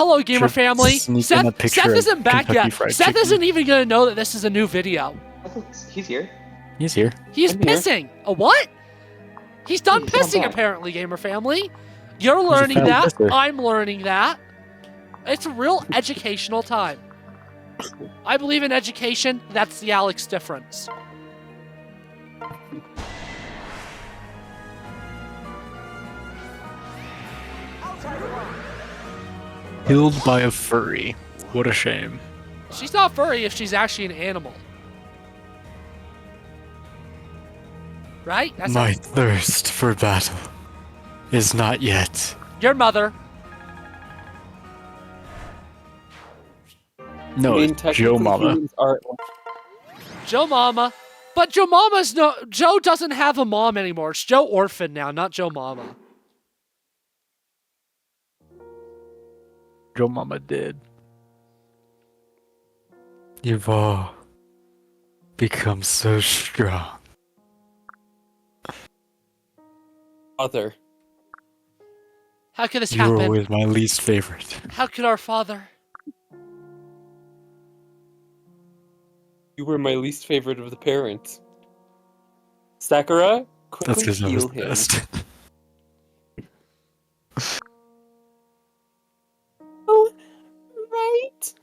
hello, gamer family. Sneak in a picture Seth isn't of back Kentucky yet. Fried Seth Chicken. isn't even gonna know that this is a new video. He's here. He's here. He's I'm here. pissing. A what? He's done He's not pissing, back. apparently, gamer family. You're a learning fat that. pisser. I'm learning that. It's a real educational time. I believe in education. That's the Alex difference. Killed by a furry. What a shame. She's not furry if she's actually an animal. Right? That's My thirst for battle is not yet. your mother. No, it's Joe technically Mama. humans are- Joe Mama. But Joe Mama's no. Joe doesn't have a mom anymore. It's Joe Orphan now, not Joe Mama. Joe Mama did. You've all become so strong. Father. How could this You were happen? always my least favorite. How could our father? You were my least favorite of the parents. Sakura, That's quickly because I was heal the him. best. Oh, right.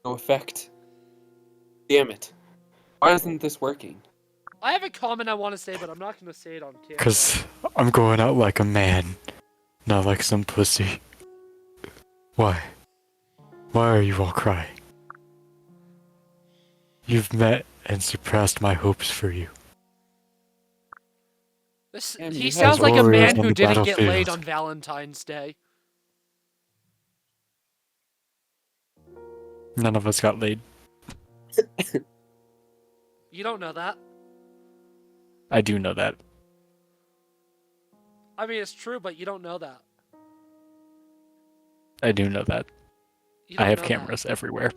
No effect. Damn it. Why isn't this working? I have a comment I want to say, but I'm not going to say it on camera. Because I'm going out like a man, not like some pussy. Why? Why are you all crying? You've met and surpassed my hopes for you. This, And he you sounds have like a warriors man on who the didn't get laid battlefield. on Valentine's Day. None of us got laid. You don't know that. I do know that. I mean, it's true, but you don't know that. I do know that. You I don't have know that. cameras everywhere.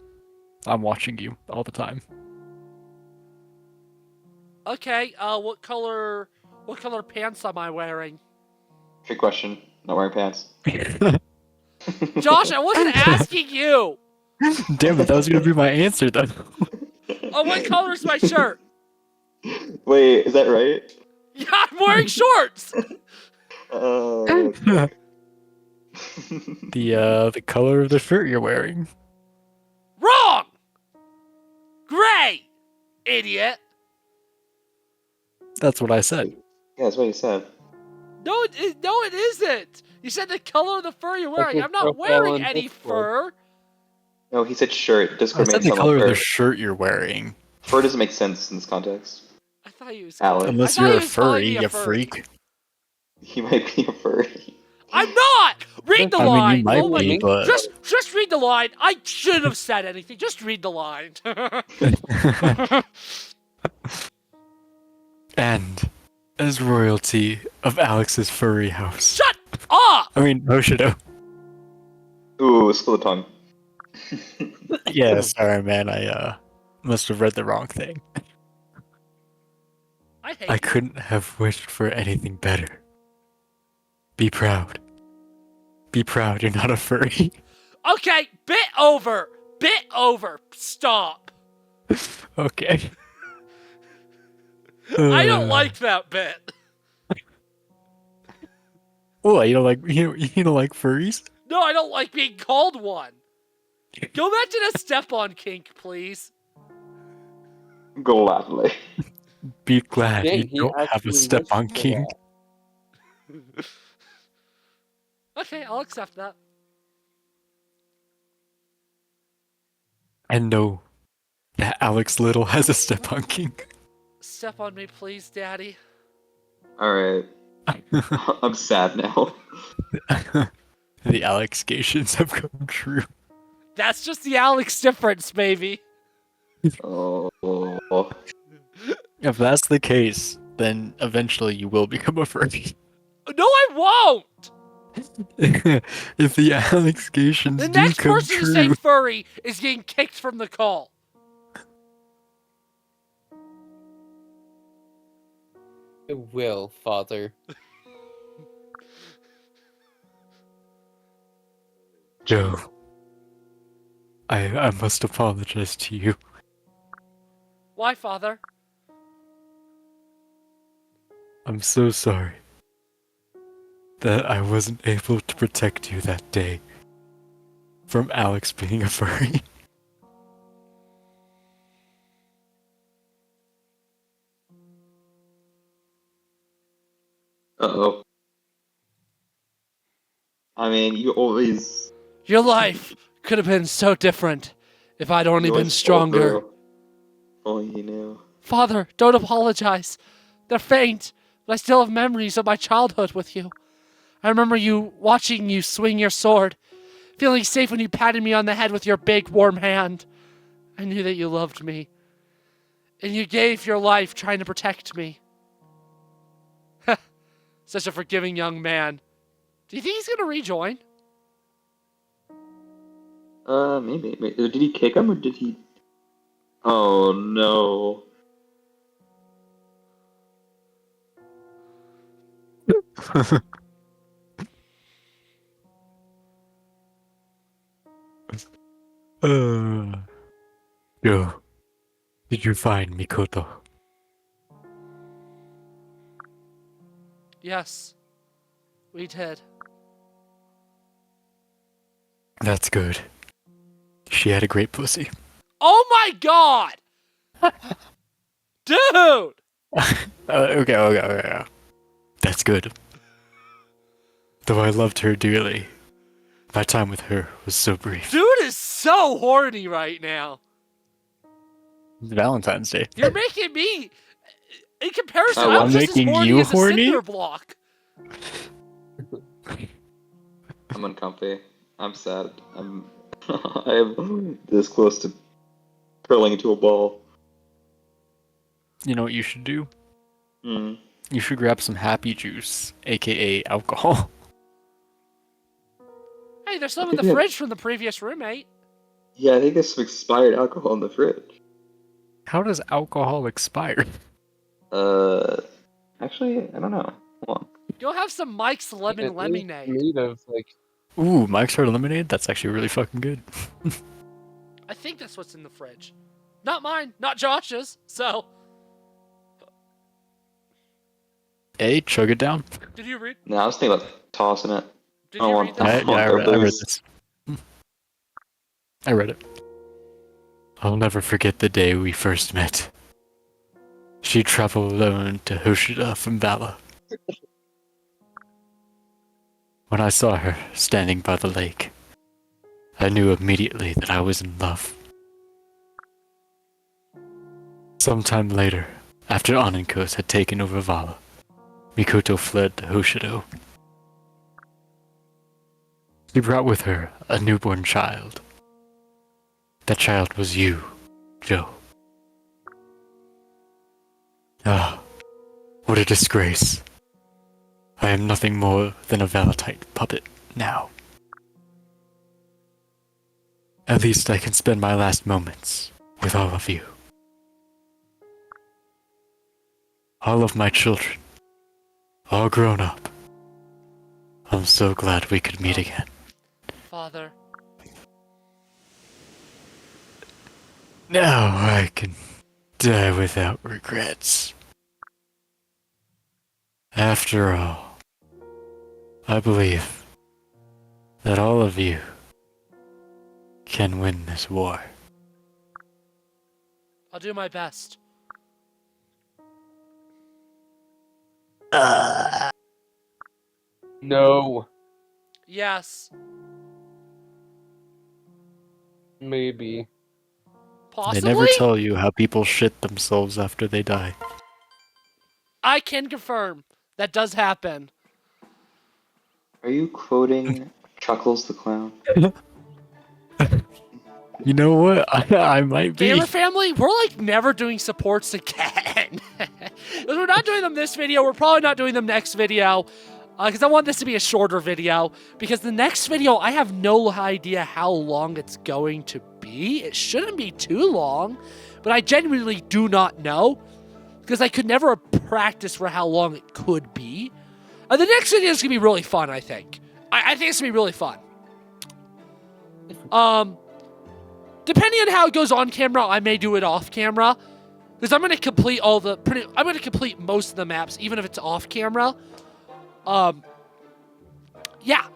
I'm watching you all the time. Okay, what color pants am I wearing? Trick question. Not wearing pants. Josh, I wasn't asking you! Damn it, that was gonna be my answer though. Oh, what color's my shirt? Wait, is that right? Yeah, I'm wearing shorts! Okay. The color of the shirt you're wearing. Wrong! Gray! Idiot! That's what I said. Yeah, that's what he said. No, it isn't! You said the color of the fur you're wearing. his I'm not profile wearing on any Discord. fur! No, he said shirt. I Discord said makes the sense. color of Fur. the shirt you're wearing. Fur doesn't make sense in this context. I thought he was Alex. calling, Unless I thought you're he a was calling furry, me a you furry. freak. He might be a furry. I'm not! Read the I mean, line! you might Oh my be, but Just read the line. I shouldn't have said anything. Just read the line. and as royalty of Alex's furry house. Shut up! I mean, Hoshido. Ooh, spill the tongue. Yeah, sorry, man. I must have read the wrong thing. I hate I you. couldn't have wished for anything better. Be proud. Be proud. You're not a furry. Okay, bit over. Bit over. Stop. Okay. I don't like that bit. Oh, you don't like furries? No, I don't like being called one. Go back to the step-on kink, please. Gladly. Be glad Dang, you he don't have a actually step on wished for king. that. Okay, I'll accept that. I know that Alex Little has a step on king. Step on me, please, Daddy. Alright. I'm sad now. The Alexcations have come true. That's just the Alex difference, baby. Oh. If that's the case, then eventually you will become a furry. No, I won't! If the Alexcations The do next come person to say true, furry is getting kicked from the call. I will, Father. Joe, I must apologize to you. Why, Father? I'm so sorry that I wasn't able to protect you that day from Alex being a furry. Uh-oh. I mean, you always... Your life could have been so different if I'd only you been always fall stronger. through. Only you knew. Father, don't apologize. They're faint, but I still have memories of my childhood with you. I remember watching you swing your sword, feeling safe when you patted me on the head with your big, warm hand. I knew that you loved me, and you gave your life trying to protect me. Such a forgiving young man. Do you think he's gonna rejoin? Maybe. Wait, did he kick him or did he... Oh, no. Joe, did you find Mikoto? Yes, we did. That's good. She had a great pussy. Oh my god! Dude! Okay. That's good. Though I loved her dearly, my time with her was so brief. Dude is so horny right now. It's Valentine's Day. You're making me, in comparison, Oh, I'm I'm just as making horny you as a horny? cinder block. I'm uncomfy. I'm sad. I'm this close to curling into a ball. You know what you should do? Hmm. You should grab some happy juice, aka alcohol. Hey, there's some I in the think that- fridge from the previous roommate. Yeah, I think there's some expired alcohol in the fridge. How does alcohol expire? Actually, I don't know. Hold on. You'll have some Mike's Lemon It is Lemonade. made of like Ooh, Mike's Hard Lemonade? That's actually really fucking good. I think that's what's in the fridge. Not mine, not Josh's, so... Hey, chug it down. Did you read? No, I was thinking about tossing it. Did I you want read that. that? I read booze. this. I read it. I'll never forget the day we first met. She traveled alone to Hoshido from Vala. When I saw her standing by the lake, I knew immediately that I was in love. Sometime later, after Oninkos had taken over Vala, Mikoto fled to Hoshido. She brought with her a newborn child. That child was you, Joe. Ah, what a disgrace. I am nothing more than a Valatite puppet now. At least I can spend my last moments with all of you. All of my children, all grown up. I'm so glad we could meet again. Father. Now I can die without regrets. After all, I believe that all of you can win this war. I'll do my best. no, Yes. maybe. Possibly? They never tell you how people shit themselves after they die. I can confirm that does happen. Are you quoting Chuckles the Clown? You know what? I might be. Gamer family, we're like never doing supports again. If we're not doing them this video, we're probably not doing them next video. Because I want this to be a shorter video. Because the next video, I have no idea how long it's going to be. It shouldn't be too long. But I genuinely do not know. Because I could never practice for how long it could be. The next video is going to be really fun, I think. I think it's going to be really fun. Depending on how it goes on camera, I may do it off camera. Because I'm going to complete I'm going to complete most of the maps, even if it's off camera. Yeah.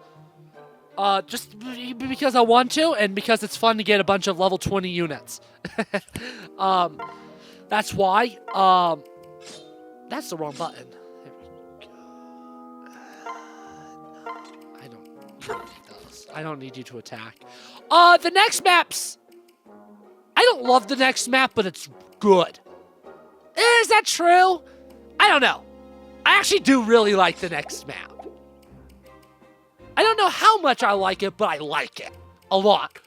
Just because I want to, and because it's fun to get a bunch of level 20 units. That's why. That's the wrong button. There we go. I don't need those. I don't need you to attack. The next maps. I don't love the next map, but it's good. Is that true? I don't know. I actually do really like the next map. I don't know how much I like it, but I like it a lot.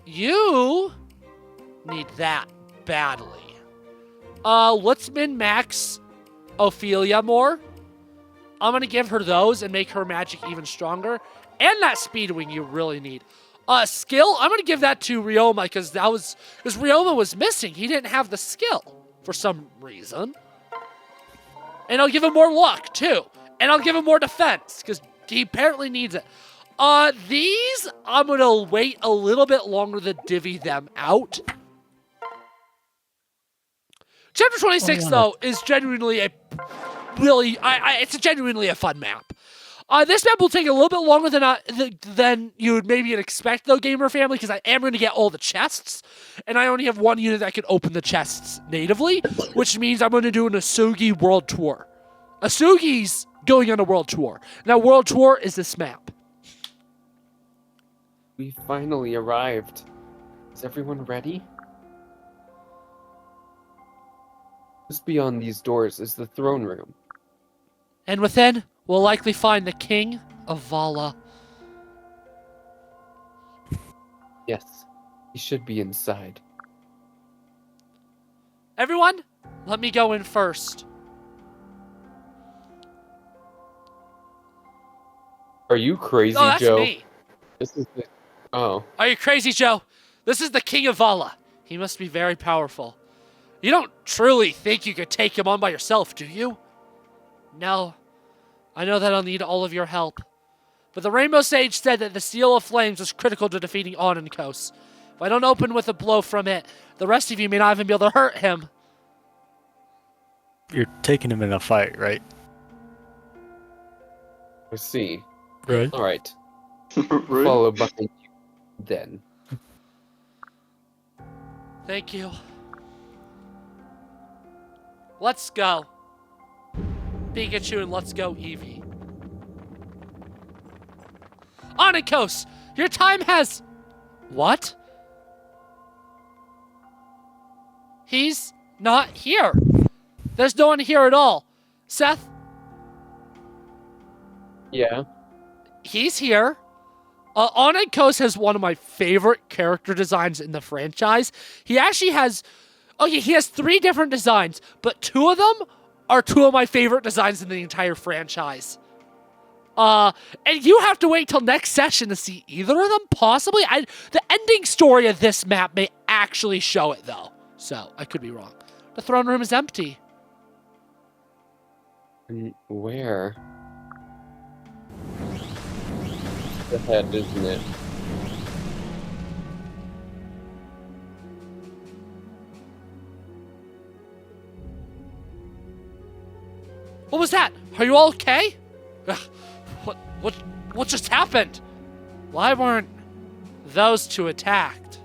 You need that badly. Let's min-max Ophelia more. I'm gonna give her those and make her magic even stronger. And that speed wing you really need. Skill, I'm gonna give that to Ryoma because Ryoma was missing. He didn't have the skill for some reason. And I'll give him more luck, too. And I'll give him more defense, because he apparently needs it. These, I'm going to wait a little bit longer to divvy them out. Chapter 26, though, is genuinely a really... it's genuinely a fun map. This map will take a little bit longer than you would maybe expect, though, Gamer Family, because I am going to get all the chests, and I only have one unit that can open the chests natively, which means I'm going to do an Asugi World Tour. Asugi's going on a World Tour. Now, World Tour is this map. We finally arrived. Is everyone ready? Just beyond these doors is the throne room. And within, we'll likely find the King of Vala. Yes, he should be inside. Everyone, let me go in first. Are you crazy, Oh, that's Joe? me. This is the... Oh. Are you crazy, Joe? This is the King of Vala. He must be very powerful. You don't truly think you could take him on by yourself, do you? No. I know that I'll need all of your help. But the Rainbow Sage said that the Seal of Flames was critical to defeating Onenkos. If I don't open with a blow from it, the rest of you may not even be able to hurt him. You're taking him in a fight, right? I see. Right. Alright. Right? Follow behind you then. Thank you. Let's go. Pikachu and let's go, Eevee. Onenkos, your time has... What? He's not here. There's no one here at all. Seth? Yeah. He's here. Onenkos has one of my favorite character designs in the franchise. He actually has... Okay, he has 3 different designs, but 2 of them are 2 of my favorite designs in the entire franchise. And you have to wait till next session to see either of them, possibly. The ending story of this map may actually show it, though. So, I could be wrong. The throne room is empty. And where? The head, isn't it? What was that? Are you all okay? Ugh, what just happened? Why weren't those 2 attacked?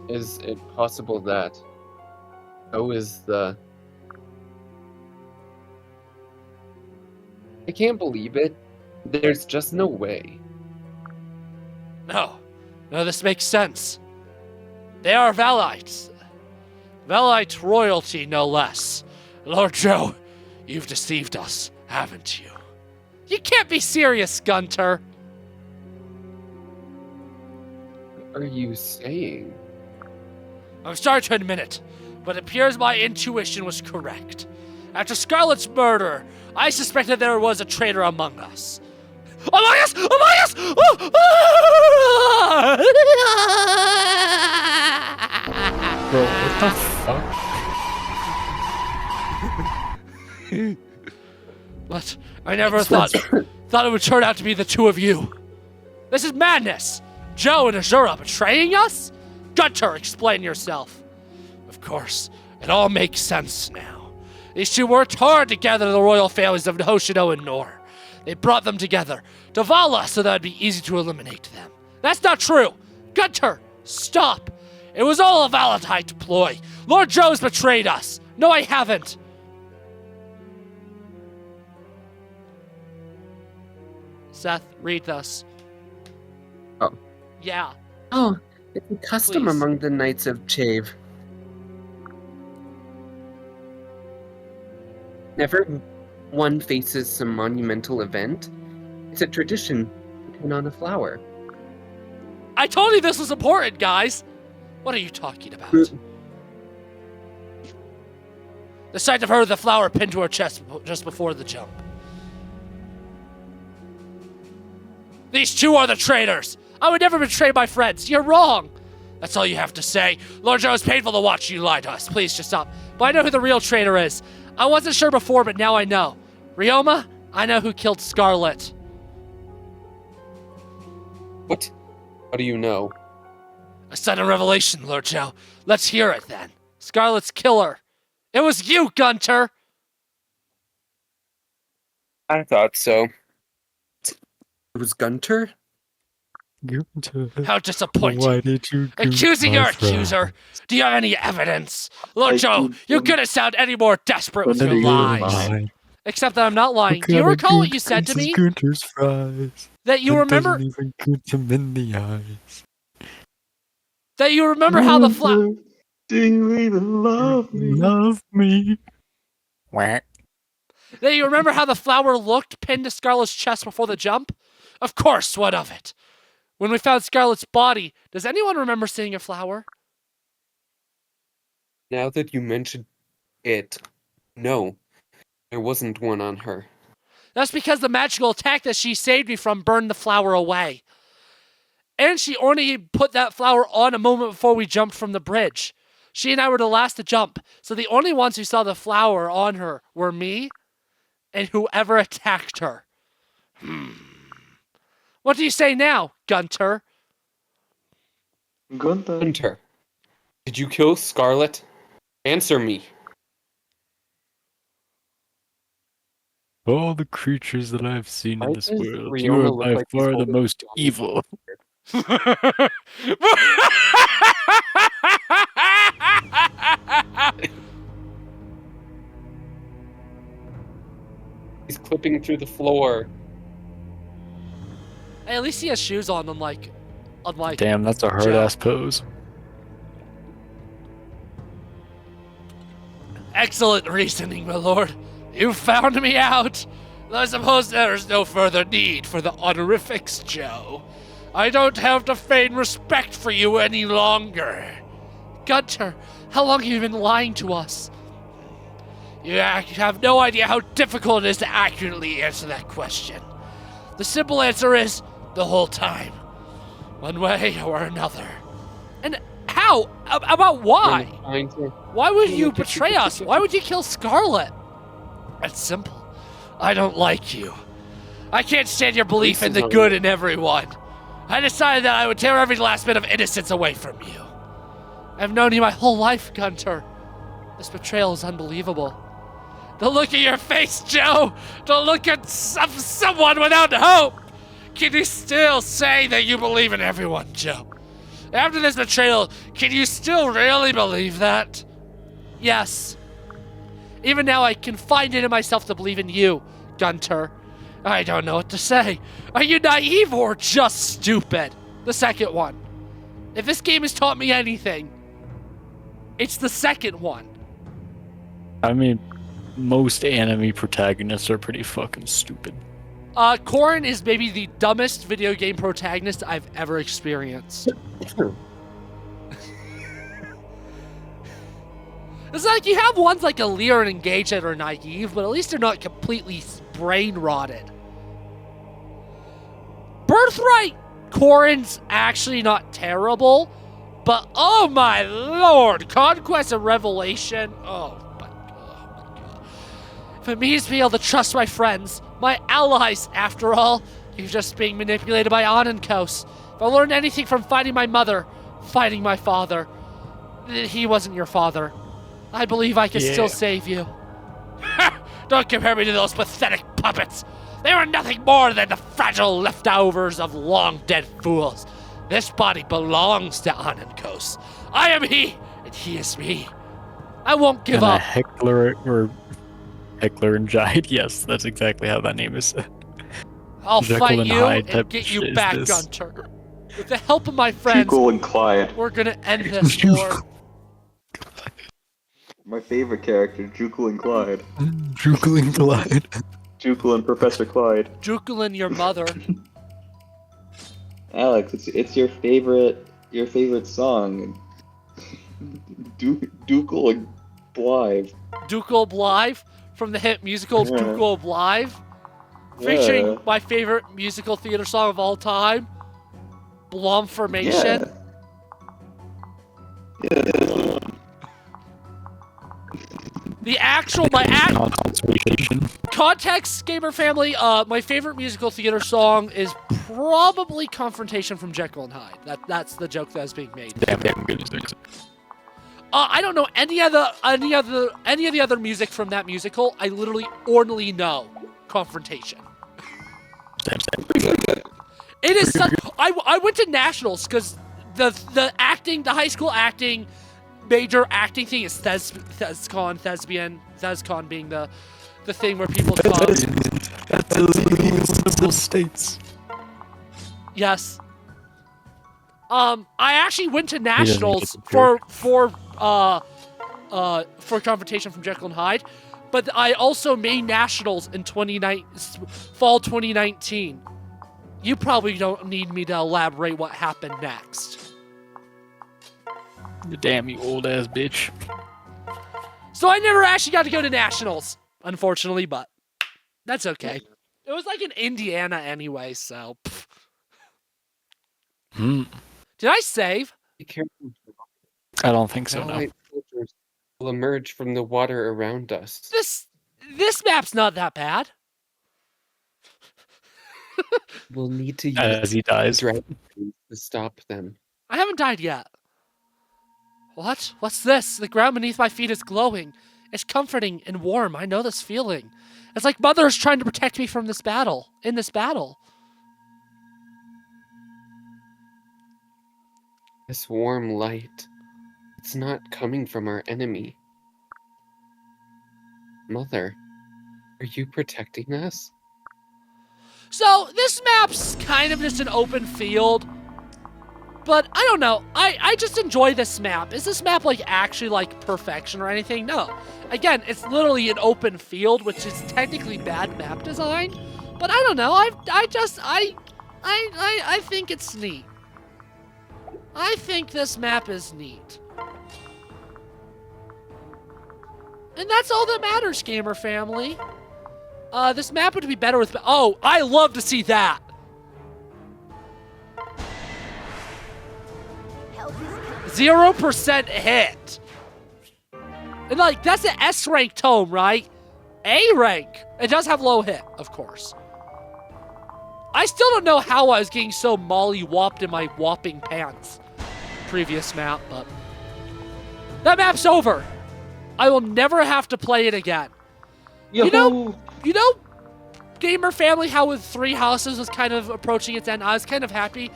Is it possible that... Oh, is the... I can't believe it. There's just no way. No, this makes sense. They are Valites. Valite royalty, no less. Lord Joe, you've deceived us, haven't you? You can't be serious, Gunter. What are you saying? I'm sorry to admit it, but it appears my intuition was correct. After Scarlet's murder, I suspected there was a traitor among us. Among us! Among us! Bro, what the fuck? But I never thought it would turn out to be the two of you. This is madness! Joe and Azura betraying us? Gunter, explain yourself. Of course, it all makes sense now. These two worked hard to gather the royal families of Hoshido and Nohr. They brought them together to Vala so that it'd be easy to eliminate them. That's not true! Gunter, stop! It was all a Valentine ploy. Lord Joe's betrayed us. No, I haven't. Seth, read this. Oh. Yeah. Oh, it's a custom Please. among the Knights of Chave. Never one faces some monumental event. It's a tradition to pin on a flower. I told you this was important, guys. What are you talking about? The sight of her with the flower pinned to her chest just before the jump. These two are the traitors. I would never betray my friends. You're wrong. That's all you have to say. Lord Joe, it's painful to watch you lie to us. Please just stop. But I know who the real traitor is. I wasn't sure before, but now I know. Ryoma, I know who killed Scarlet. What? How do you know? A sudden revelation, Lord Joe. Let's hear it then. Scarlet's killer. It was you, Gunter. I thought so. It was Gunter? How disappointing. Why did you Accusing your accuser. Do you have any evidence? Lord Joe, you couldn't sound any more desperate with your lies. Except that I'm not lying. Do you recall what you said to me? Gunter's fries. That you remember? Doesn't even get him in the eyes. That you remember how the flower? Dingly love me. Love me. Whack. That you remember how the flower looked pinned to Scarlet's chest before the jump? Of course, what of it? When we found Scarlet's body, does anyone remember seeing a flower? Now that you mention it, no. There wasn't one on her. That's because the magical attack that she saved me from burned the flower away. And she only put that flower on a moment before we jumped from the bridge. She and I were the last to jump, so the only ones who saw the flower on her were me and whoever attacked her. What do you say now, Gunter? Hunter, did you kill Scarlet? Answer me. Of all the creatures that I've seen Why in this does world, Ryoma you are look by like he's far the holding most a evil. He's clipping through the floor. Hey, at least he has shoes on, unlike Damn, that's a hard ass pose. Excellent reasoning, my lord. You found me out. I suppose there's no further need for the honorifics, Joe. I don't have to feign respect for you any longer. Gunter, how long have you been lying to us? You have no idea how difficult it is to accurately answer that question. The simple answer is the whole time. One way or another. And how? About why? Why would you betray us? Why would you kill Scarlet? It's simple. I don't like you. I can't stand your belief in the good in everyone. I decided that I would tear every last bit of innocence away from you. I've known you my whole life, Gunter. This betrayal is unbelievable. The look at your face, Joe! The look at someone without hope! Can you still say that you believe in everyone, Joe? After this betrayal, can you still really believe that? Yes. Even now, I confide it in myself to believe in you, Gunter. I don't know what to say. Are you naive or just stupid? The second one. If this game has taught me anything, it's the second one. I mean, most anime protagonists are pretty fucking stupid. Corrin is maybe the dumbest video game protagonist I've ever experienced. It's like you have ones like Alear and Engage that are naive, but at least they're not completely brain rotted. Birthright Corrin's actually not terrible, But oh my lord, Conquest and Revelation. Oh my god. If it means being able to trust my friends, my allies, after all, you're just being manipulated by Anankos. If I learned anything from fighting my mother, fighting my father, he wasn't your father. I believe I can still save you. Don't compare me to those pathetic puppets. They were nothing more than the fragile leftovers of long-dead fools. This body belongs to Anankos. I am he, and he is me. I won't give up. Heckler and Jide. Yes, that's exactly how that name is said. I'll Jekyll fight and you Hyde and type get shit you is back, this. Gunter. With the help of my friends, Jekyll and Clyde. we're gonna end this war. My favorite character, Jekyll and Clyde. Jekyll and Clyde. Jekyll and Professor Clyde. Jukelin, your mother. Alex, it's your favorite song. Jekyll and Blythe. Dukel Blythe from the hit musical Yeah. Dukel Blythe, featuring my favorite musical theater song of all time, Blom Formation. Yeah. The actual context, gamer family. My favorite musical theater song is probably Confrontation from Jekyll and Hyde. That's the joke that is being made. Damn good music. I don't know any of the other music from that musical. I literally only know Confrontation. Same. It is such. I went to nationals because the high school acting major acting thing is thespian. Thescon being the thing where people come. That's illegal in several states. Yes. I actually went to nationals get for Confrontation from Jekyll and Hyde, but I also made nationals in fall 2019. You probably don't need me to elaborate what happened next. Damn you old ass bitch. So I never actually got to go to nationals, unfortunately, but that's okay. It was like in Indiana anyway, so. Did I save? Be careful. I don't think so, no. Allied soldiers will emerge from the water around us. This map's not that bad. We'll need to use As he dies. dragon to stop them. I haven't died yet. What? What's this? The ground beneath my feet is glowing. It's comforting and warm. I know this feeling. It's like Mother is trying to protect me from this battle. In this battle. This warm light, it's not coming from our enemy. Mother, are you protecting us? So, this map's kind of just an open field. But, I don't know. I just enjoy this map. Is this map, like, actually, like, perfection or anything? No. Again, it's literally an open field, which is technically bad map design. But, I don't know. I think it's neat. I think this map is neat. And that's all that matters, gamer family. This map would be better with... Oh, I love to see that! 0% hit! And, like, that's an S-rank tome, right? A-rank! It does have low hit, of course. I still don't know how I was getting so molly-whopped in my whopping pants. Previous map, but... That map's over! I will never have to play it again. You know, gamer family, how with Three Houses was kind of approaching its end. I was kind of happy.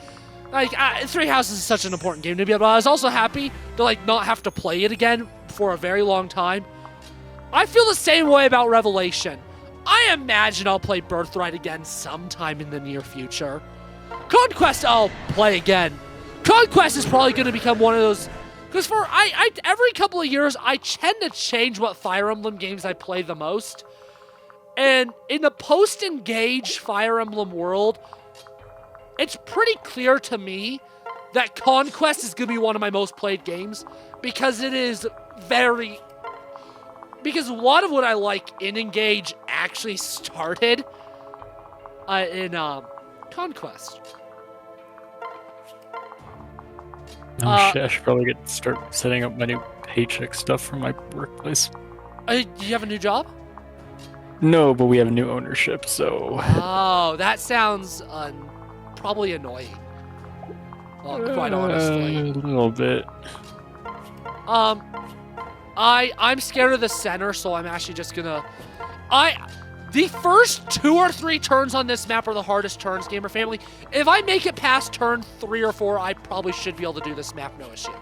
Like, Three Houses is such an important game to me, but I was also happy to, like, not have to play it again for a very long time. I feel the same way about Revelation. I imagine I'll play Birthright again sometime in the near future. Conquest I'll play again. Conquest is probably going to become one of those... Because every couple of years, I tend to change what Fire Emblem games I play the most. And in the post-engage Fire Emblem world, it's pretty clear to me that Conquest is going to be one of my most played games. Because it is very... Because a lot of what I like in Engage actually started in Conquest. Oh shit, I should probably start setting up my new paycheck stuff for my workplace. Do you have a new job? No, but we have new ownership, so... Oh, that sounds probably annoying. Quite honestly. A little bit. I'm scared of the center, so I'm actually just gonna... The first 2 or 3 turns on this map are the hardest turns, Gamer Family. If I make it past turn 3 or 4, I probably should be able to do this map, no issue.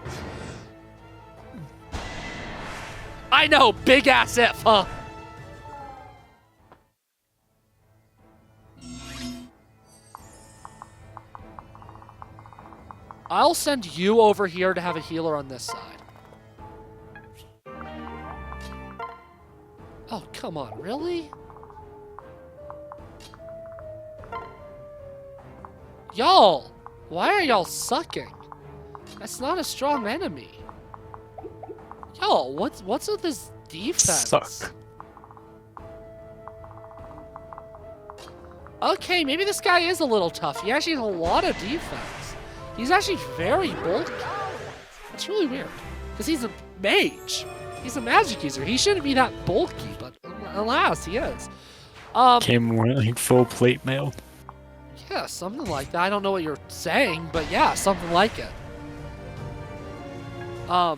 I know, big ass if, huh? I'll send you over here to have a healer on this side. Oh, come on, really? Y'all, why are y'all sucking? That's not a strong enemy. Y'all, what's with this defense? Suck. Okay, maybe this guy is a little tough. He actually has a lot of defense. He's actually very bulky. That's really weird. Because he's a mage. He's a magic user. He shouldn't be that bulky, but alas, he is. Came wearing full plate mail. Yeah, something like that. I don't know what you're saying, but yeah, something like it. I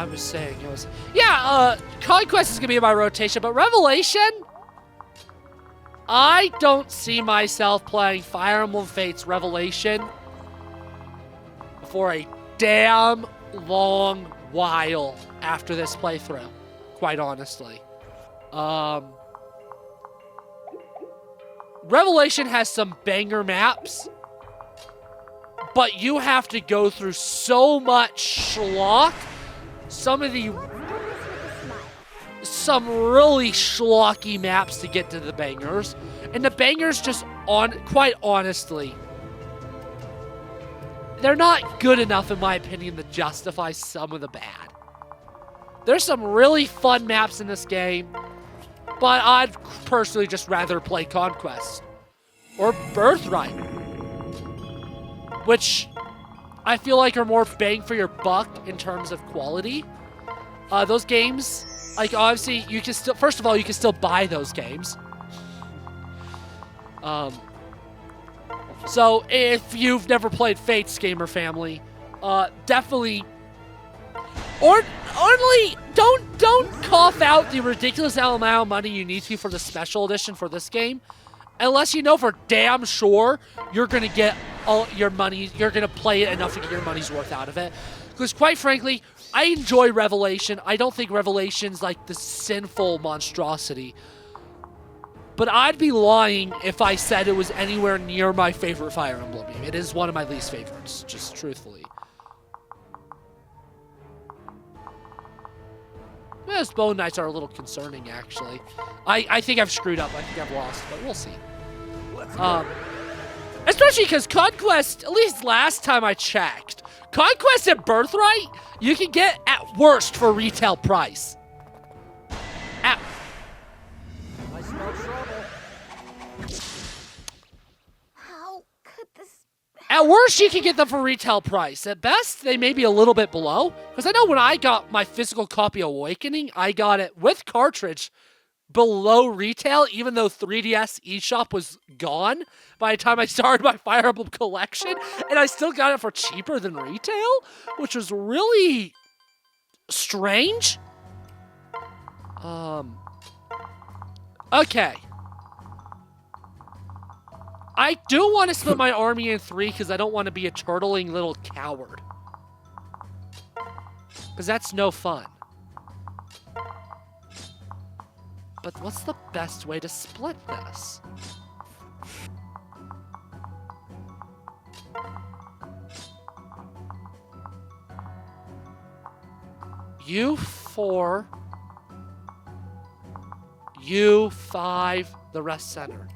was saying it was... Yeah, Conquest is going to be in my rotation, but Revelation... I don't see myself playing Fire Emblem Fates Revelation for a damn long while after this playthrough, quite honestly. Revelation has some banger maps, but you have to go through so much schlock. Some really schlocky maps to get to the bangers. And the bangers just, quite honestly, they're not good enough, in my opinion, to justify some of the bad. There's some really fun maps in this game, but I'd personally just rather play Conquest or Birthright, which I feel like are more bang for your buck in terms of quality. Those games, like, obviously, you can still, first of all, you can still buy those games. So if you've never played Fates, Gamer Family, definitely, or only don't cough out the ridiculous amount of money you need to for the special edition for this game, unless you know for damn sure you're gonna get all your money, you're gonna play it enough to get your money's worth out of it. Because quite frankly, I enjoy Revelation. I don't think Revelation's like the sinful monstrosity. But I'd be lying if I said it was anywhere near my favorite Fire Emblem game. It is one of my least favorites, just truthfully. Those Bone Knights are a little concerning, actually. I think I've screwed up. I think I've lost, but we'll see. Especially because Conquest, at least last time I checked, Conquest and Birthright, you can get at worst for retail price. I smell trouble. How could this... At worst, you can get them for retail price. At best, they may be a little bit below. Because I know when I got my physical copy of Awakening, I got it with cartridge below retail, even though 3DS eShop was gone by the time I started my Fire Emblem collection. And I still got it for cheaper than retail, which was really strange. Okay. I do want to split my army in 3 because I don't want to be a turtling little coward. Because that's no fun. But what's the best way to split this? You 4, you 5, the rest center.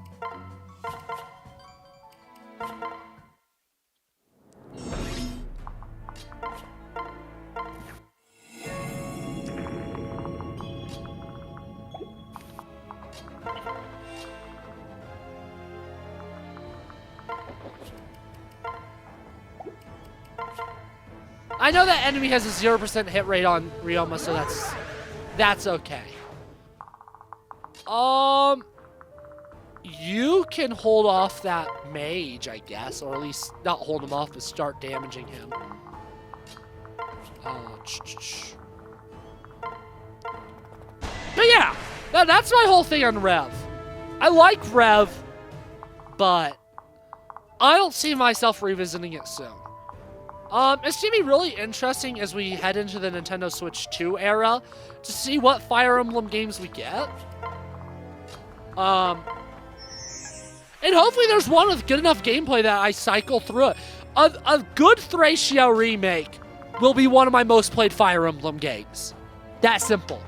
I know that enemy has a 0% hit rate on Ryoma, so that's okay. You can hold off that mage, I guess, or at least not hold him off, but start damaging him. But yeah, that's my whole thing on Rev. I like Rev, but I don't see myself revisiting it soon. It's gonna be really interesting as we head into the Nintendo Switch 2 era to see what Fire Emblem games we get. And hopefully there's one with good enough gameplay that I cycle through it. A good Thracia remake will be one of my most played Fire Emblem games. That simple.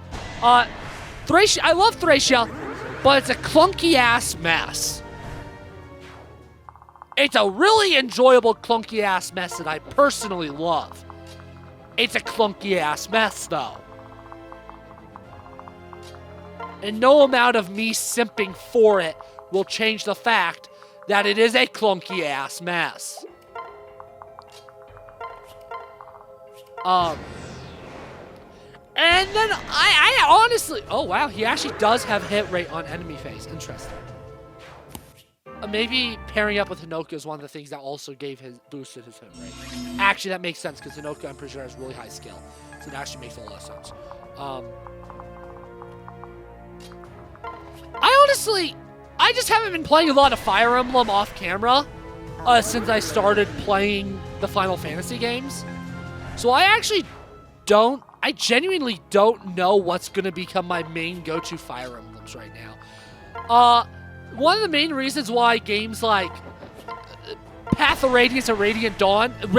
Thracia, I love Thracia, but it's a clunky-ass mess. It's a really enjoyable clunky-ass mess that I personally love. It's a clunky-ass mess, though. And no amount of me simping for it will change the fact that it is a clunky-ass mess. And then I honestly... Oh, wow. He actually does have hit rate on enemy phase. Interesting. Maybe pairing up with Hinoka is one of the things that also boosted his hit rate. Actually, that makes sense because Hinoka, I'm pretty sure, has really high skill. So it actually makes a lot of sense. I just haven't been playing a lot of Fire Emblem off camera since I started playing the Final Fantasy games. So I genuinely don't know what's going to become my main go-to Fire Emblems right now. One of the main reasons why games like Path of Radiance and Radiant Dawn in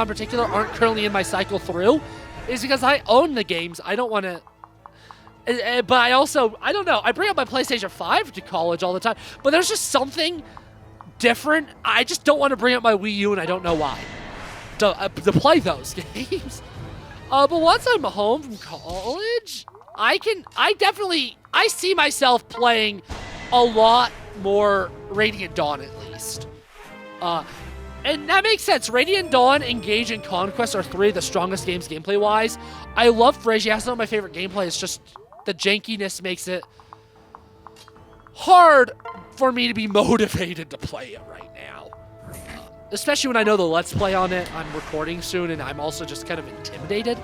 particular, aren't currently in my cycle through is because I own the games. I don't want to... But I don't know. I bring up my PlayStation 5 to college all the time, but there's just something different. I just don't want to bring up my Wii U, and I don't know why. To play those games. But once I'm home from college, I see myself playing a lot more Radiant Dawn at least. And that makes sense. Radiant Dawn, Engage, and Conquest are three of the strongest games gameplay-wise. I love Thracia. That's not my favorite gameplay. It's just the jankiness makes it hard for me to be motivated to play it right now. Especially when I know the Let's Play on it. I'm recording soon, and I'm also just kind of intimidated.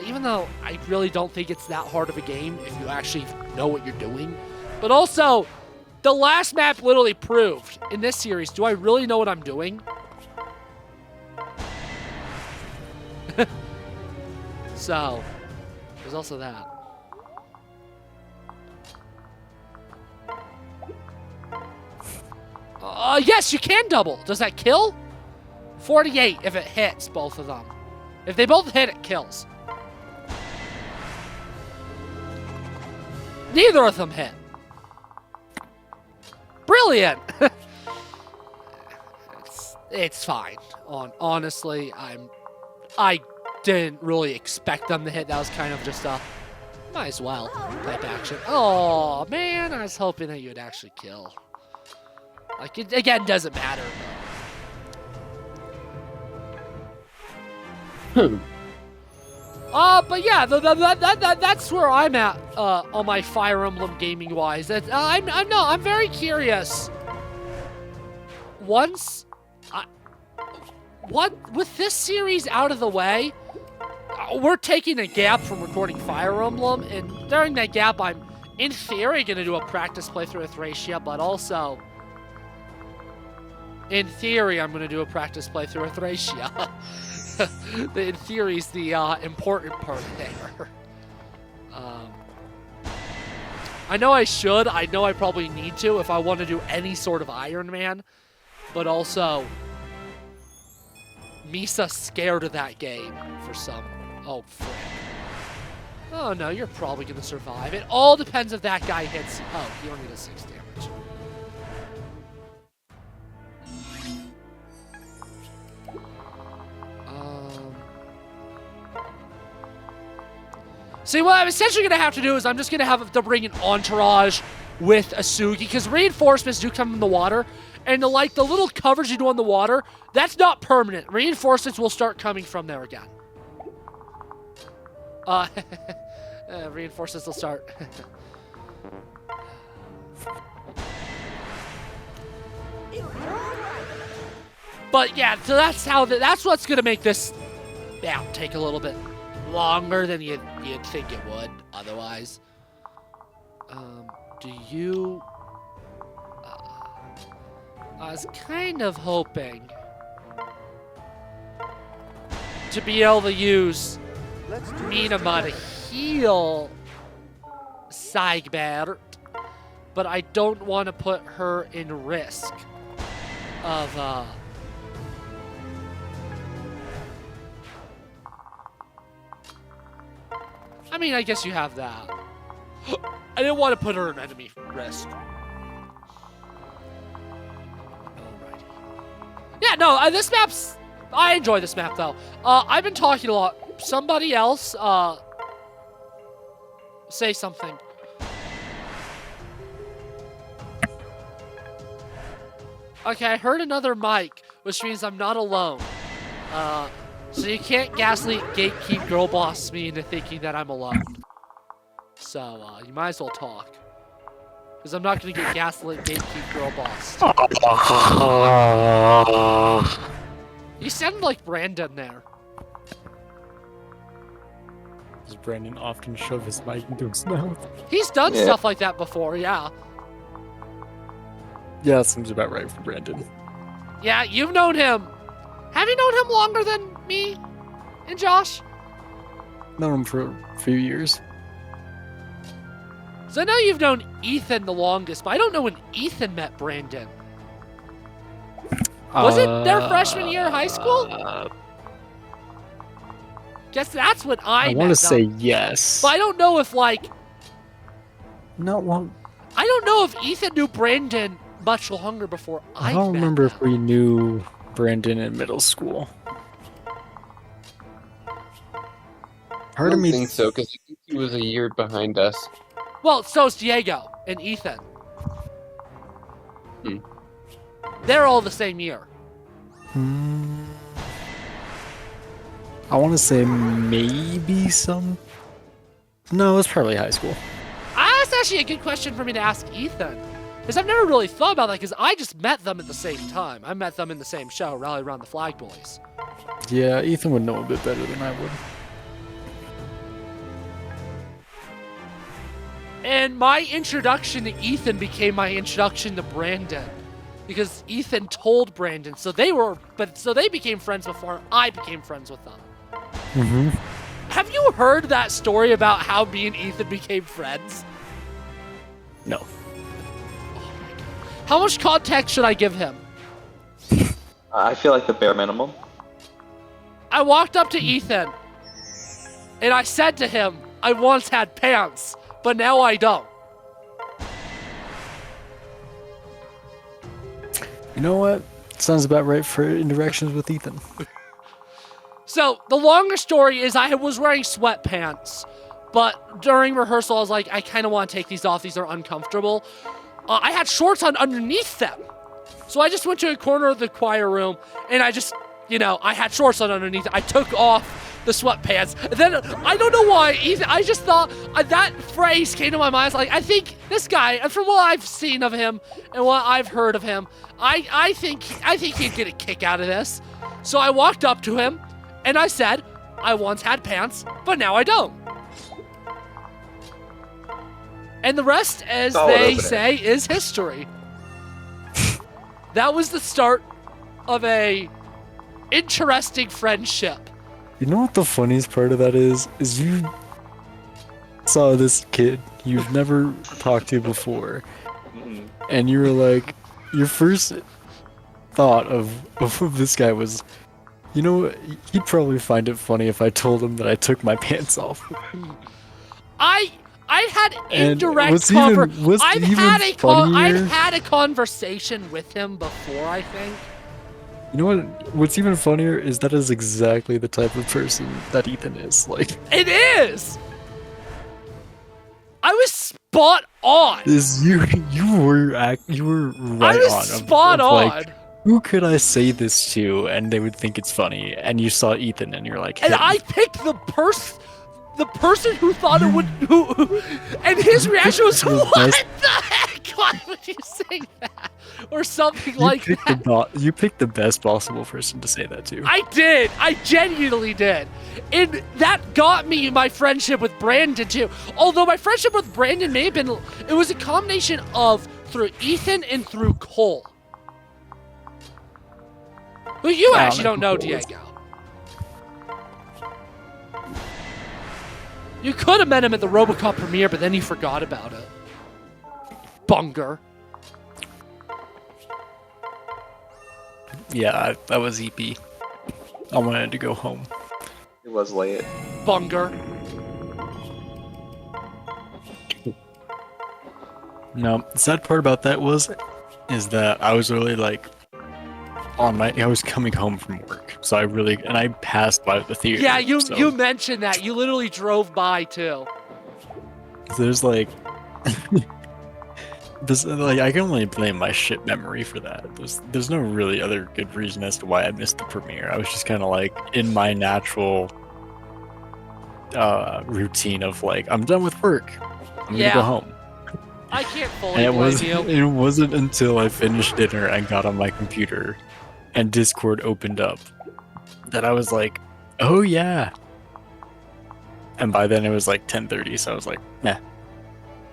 Even though I really don't think it's that hard of a game if you actually know what you're doing. But also, the last map literally proved, in this series, do I really know what I'm doing? So, there's also that. Yes, you can double. Does that kill? 48 if it hits both of them. If they both hit, it kills. Neither of them hit. Brilliant. It's fine. Honestly, I didn't really expect them to hit. That was kind of just a might as well type action. Oh man, I was hoping that you would actually kill. Like it again doesn't matter though. But yeah, that's where I'm at on my Fire Emblem gaming wise. I'm very curious. With this series out of the way, we're taking a gap from recording Fire Emblem, and during that gap, I'm in theory gonna do a practice playthrough of Thracia, but also in theory, I'm gonna do a practice playthrough of Thracia. In theory is the important part there. I know I should. I know I probably need to if I want to do any sort of Iron Man. But also, Misa's scared of that game for some... Oh, frick. Oh, no, you're probably going to survive. It all depends if that guy hits... Oh, he only does 6 damage. See, what I'm essentially going to have to do is I'm just going to have to bring an entourage with Asugi, because reinforcements do come from the water, and the little coverage you do on the water, that's not permanent. Reinforcements will start coming from there again. Uh, reinforces will start. But yeah, so that's what's gonna make this take a little bit longer than you'd think it would otherwise. Do you? I was kind of hoping to be able to use Minima to heal Siegbert, but I don't want to put her in risk of I mean, I guess you have that. I didn't want to put her in enemy risk. Alrighty. Yeah, no, this map's... I enjoy this map, though. I've been talking a lot. Somebody else, say something. Okay, I heard another mic, which means I'm not alone. So you can't gaslight gatekeep girl boss me into thinking that I'm alone. So, you might as well talk. Because I'm not going to get gaslit gatekeep girl boss. You sounded like Brandon there. Does Brandon often shove his mic into his mouth? He's done stuff like that before, yeah. Yeah, that seems about right for Brandon. Yeah, you've known him. Have you known him longer than me and Josh? Known him for a few years. So I know you've known Ethan the longest, but I don't know when Ethan met Brandon. Was it their freshman year of high school? Guess that's when I met want to say them. yes. But I don't know if, like... No, well, I don't know if Ethan knew Brandon much longer before I don't met remember them. if we knew Brandon in middle school. I don't think so, because I think he was a year behind us. Well, so's Diego and Ethan. Hmm. They're all the same year. I want to say maybe some... No, it's probably high school. That's actually a good question for me to ask Ethan. Because I've never really thought about that, because I just met them at the same time. I met them in the same show, Rally Around the Flag Boys. Yeah, Ethan would know a bit better than I would. And my introduction to Ethan became my introduction to Brandon. Because Ethan told Brandon, so they became friends before I became friends with them. Mm-hmm. Have you heard that story about how me and Ethan became friends? No. How much context should I give him? I feel like the bare minimum. I walked up to Ethan, and I said to him, I once had pants, but now I don't. You know what? Sounds about right for interactions with Ethan. So, the longer story is I was wearing sweatpants, but during rehearsal I was like, I kind of want to take these off, these are uncomfortable. I had shorts on underneath them. So I just went to a corner of the choir room, and I just, I had shorts on underneath. I took off the sweatpants. And then, I don't know why, Ethan, I just thought, that phrase came to my mind. I was like, I think this guy, and from what I've seen of him, and what I've heard of him, I think he'd get a kick out of this. So I walked up to him, and I said, I once had pants, but now I don't. And the rest, as they say, is history. That was the start of a interesting friendship. You know what the funniest part of that is? Is you saw this kid you've never talked to before, and you were like, your first thought of this guy was, he'd probably find it funny if I told him that I took my pants off. I've had And indirect what's even I've had a conversation with him before, I think. You know what? What's even funnier is that is exactly the type of person that Ethan is. Like, It is! I was spot on! you were right I was on. spot on! Like, who could I say this to and they would think it's funny? And you saw Ethan and you're like, hey. And I picked the person who thought it would, and his reaction was, the "What best- the heck? Why would you say that?" Or something like that. You picked the best possible person to say that to. I did. I genuinely did. And that got me my friendship with Brandon, too. Although my friendship with Brandon may have been... It was a combination of through Ethan and through Cole. Who you actually don't know, Diego. You could have met him at the RoboCop premiere, but then you forgot about it. Bunger. Yeah, that was EP. I wanted to go home. It was late. Bunger. No, the sad part about that is that I was really like I was coming home from work, so I passed by the theater. Yeah, you so mentioned that. You literally drove by, too. there's like I can only blame my shit memory for that. There's no really other good reason as to why I missed the premiere. I was just kind of like in my natural routine of like, I'm done with work, I'm gonna go home. I can't fully And blame you. it wasn't until I finished dinner and got on my computer and Discord opened up that I was like, oh yeah. And by then it was like 10:30, so I was like, nah.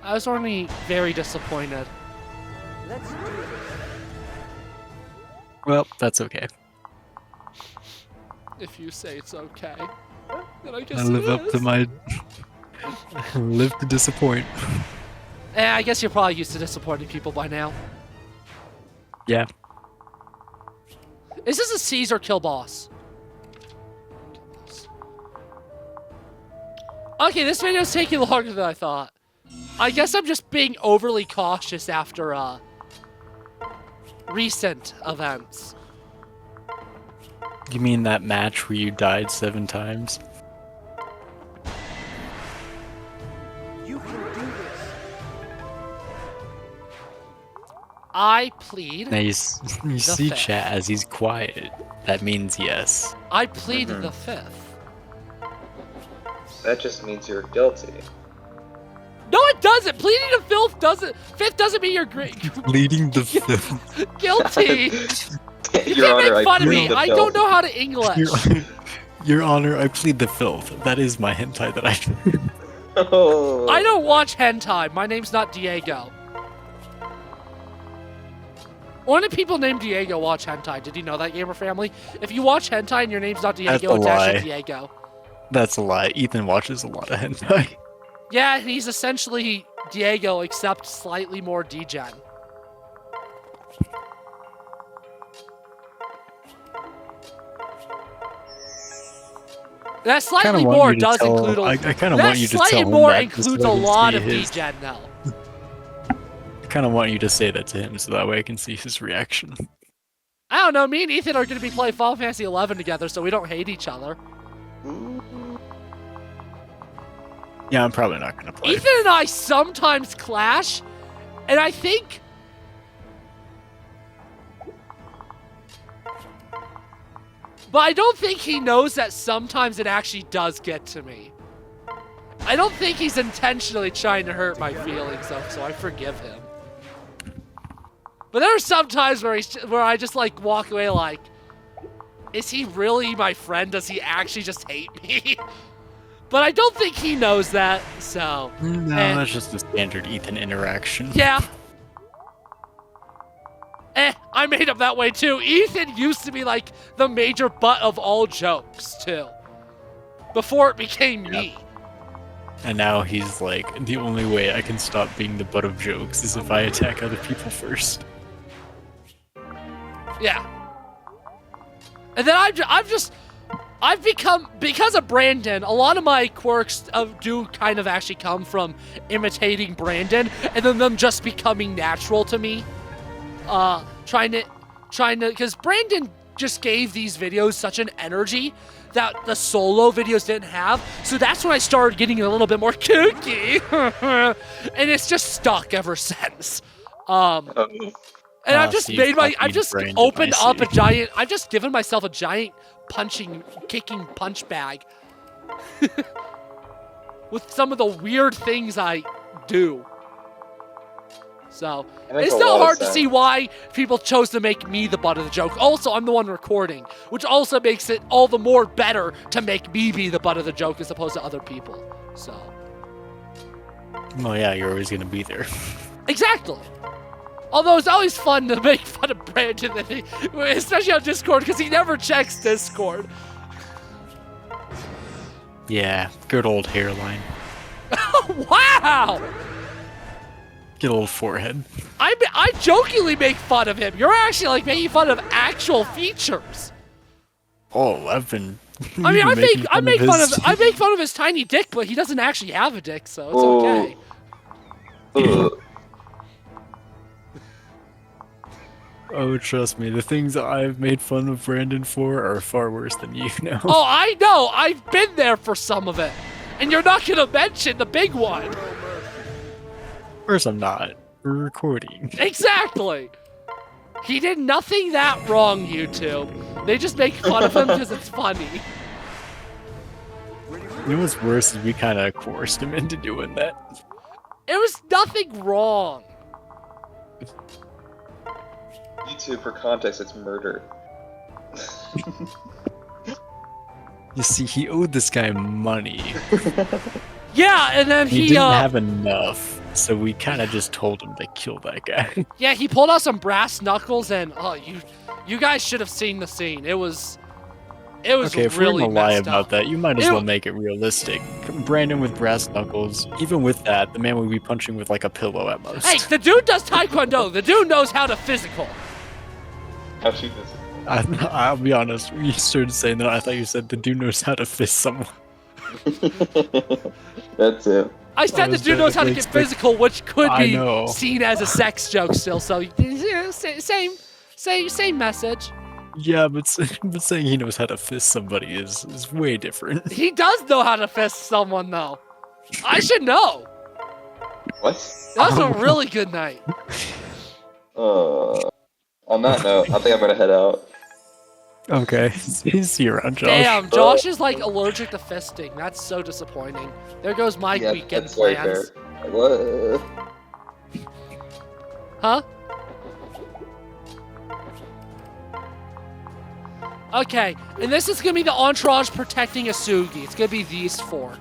I was only very disappointed. Let's do this. Well, that's okay. If you say it's okay, then I guess I live it up to is. my live to disappoint. I guess you're probably used to disappointing people by now. Yeah. Is this a seize or kill boss? Okay, this video's taking longer than I thought. I guess I'm just being overly cautious after recent events. You mean that match where you died 7 times? You can do this. I plead. Now you see fifth. chat as he's quiet. That means yes. I plead the 5th. That just means you're guilty. No, it doesn't. Pleading the filth doesn't. 5th doesn't mean you're Leading the fifth. guilty. You Your can't Honor, make fun of plead me. the I filth. don't know how to English. Your Honor, I plead the filth. That is my hentai that I. Oh. I don't watch hentai. My name's not Diego. Only people named Diego watch hentai. Did you know that, gamer family? If you watch hentai and your name's not That's Diego, a it's lie. actually Diego. That's a lie. Ethan watches a lot of hentai. Yeah, he's essentially Diego, except slightly more degen. That slightly more does include a I kind of that want you to tell slightly him more that just includes so a I can lot see of his- degen, though. I kind of want you to say that to him so that way I can see his reaction. I don't know. Me and Ethan are going to be playing Final Fantasy 11 together, so we don't hate each other. Yeah, I'm probably not gonna play. Ethan and I sometimes clash, and I think... But I don't think he knows that sometimes it actually does get to me. I don't think he's intentionally trying to hurt my feelings, though, so I forgive him. But there are some times where I just, like, walk away like, is he really my friend? Does he actually just hate me? But I don't think he knows that, so... No, Eh. that's just a standard Ethan interaction. Yeah. I made him that way too. Ethan used to be like the major butt of all jokes too. Before it became me. And now he's like, the only way I can stop being the butt of jokes is if I attack other people first. Yeah. And then I've become, because of Brandon, a lot of my quirks do kind of actually come from imitating Brandon and then them just becoming natural to me. Trying to, because Brandon just gave these videos such an energy that the solo videos didn't have. So that's when I started getting a little bit more kooky. And it's just stuck ever since. And I've just so made you've I've copied just Brandon, opened I up a see. giant, I've just given myself a giant kicking punch bag. with some of the weird things I do. So, That makes it's a not lot of hard to see sense. why people chose to make me the butt of the joke. Also, I'm the one recording, which also makes it all the more better to make me be the butt of the joke as opposed to other people. So, Oh yeah, you're always gonna be there. exactly. Although it's always fun to make fun of Brandon, especially on Discord, because he never checks Discord. Yeah, good old hairline. Wow! Good old forehead. I jokingly make fun of him. You're actually like making fun of actual features. Oh, I've been. I mean, I make fun of his tiny dick, but he doesn't actually have a dick, so it's okay. Ugh. Oh, trust me, the things I've made fun of Brandon for are far worse than you know. Oh, I know. I've been there for some of it, and you're not gonna mention the big one. Of course I'm not. We're recording. Exactly. He did nothing that wrong, YouTube. They just make fun of him because it's funny. You know what's worse is we kind of coerced him into doing that. It was nothing wrong. YouTube, for context, it's murder. You see, he owed this guy money. Yeah, and then He he didn't have enough, so we kind of just told him to kill that guy. yeah, he pulled out some brass knuckles, and oh, you guys should have seen the scene. It was Okay, if really we're gonna lie messed about up. that, you might as It- well make it realistic. Brandon with brass knuckles, even with that, the man would be punching with like a pillow at most. Hey, the dude does taekwondo. The dude knows how to physical. I've seen this. I'll be honest, when you started saying that, I thought you said the dude knows how to fist someone. That's it. I said the was dude knows how to definitely get expect- physical, which could I be know. seen as a sex joke still. So yeah, same message. Yeah, but saying he knows how to fist somebody is way different. He does know how to fist someone though. I should know. What? That was a really good night. On that note, I think I'm gonna head out. Okay, see you around, Josh. Damn, Josh is like allergic to fisting. That's so disappointing. There goes my Yeah, weekend that's very plans. fair. What? Huh? Okay, and this is gonna be the entourage protecting Asugi. It's gonna be these four.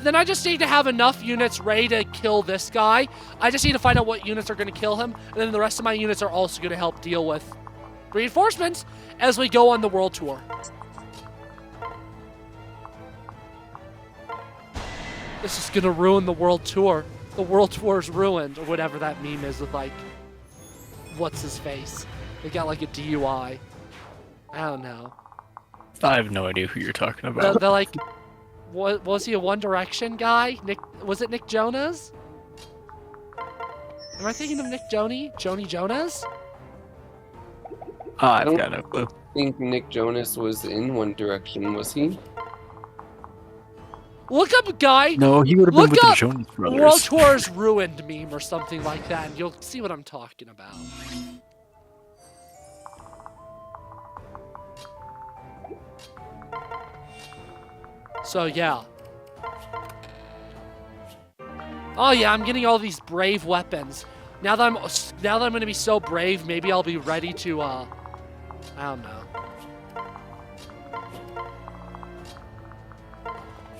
Then I just need to have enough units ready to kill this guy. I just need to find out what units are gonna kill him, and then the rest of my units are also gonna help deal with reinforcements as we go on the world tour. This is gonna ruin the world tour. The world tour is ruined, or whatever that meme is with like, what's his face? They got like a DUI. I don't know. I have no idea who you're talking about. They're like, was he a One Direction guy? Was it Nick Jonas? Am I thinking of Nick Joni Jonas? I've got no clue. I think Nick Jonas was in One Direction, was he? Look up a guy. No, he would have been Look with the up Jonas Brothers. World Tour's ruined meme or something like that, and you'll see what I'm talking about. So yeah. Oh yeah, I'm getting all these brave weapons. Now that I'm gonna be so brave, maybe I'll be ready to I don't know.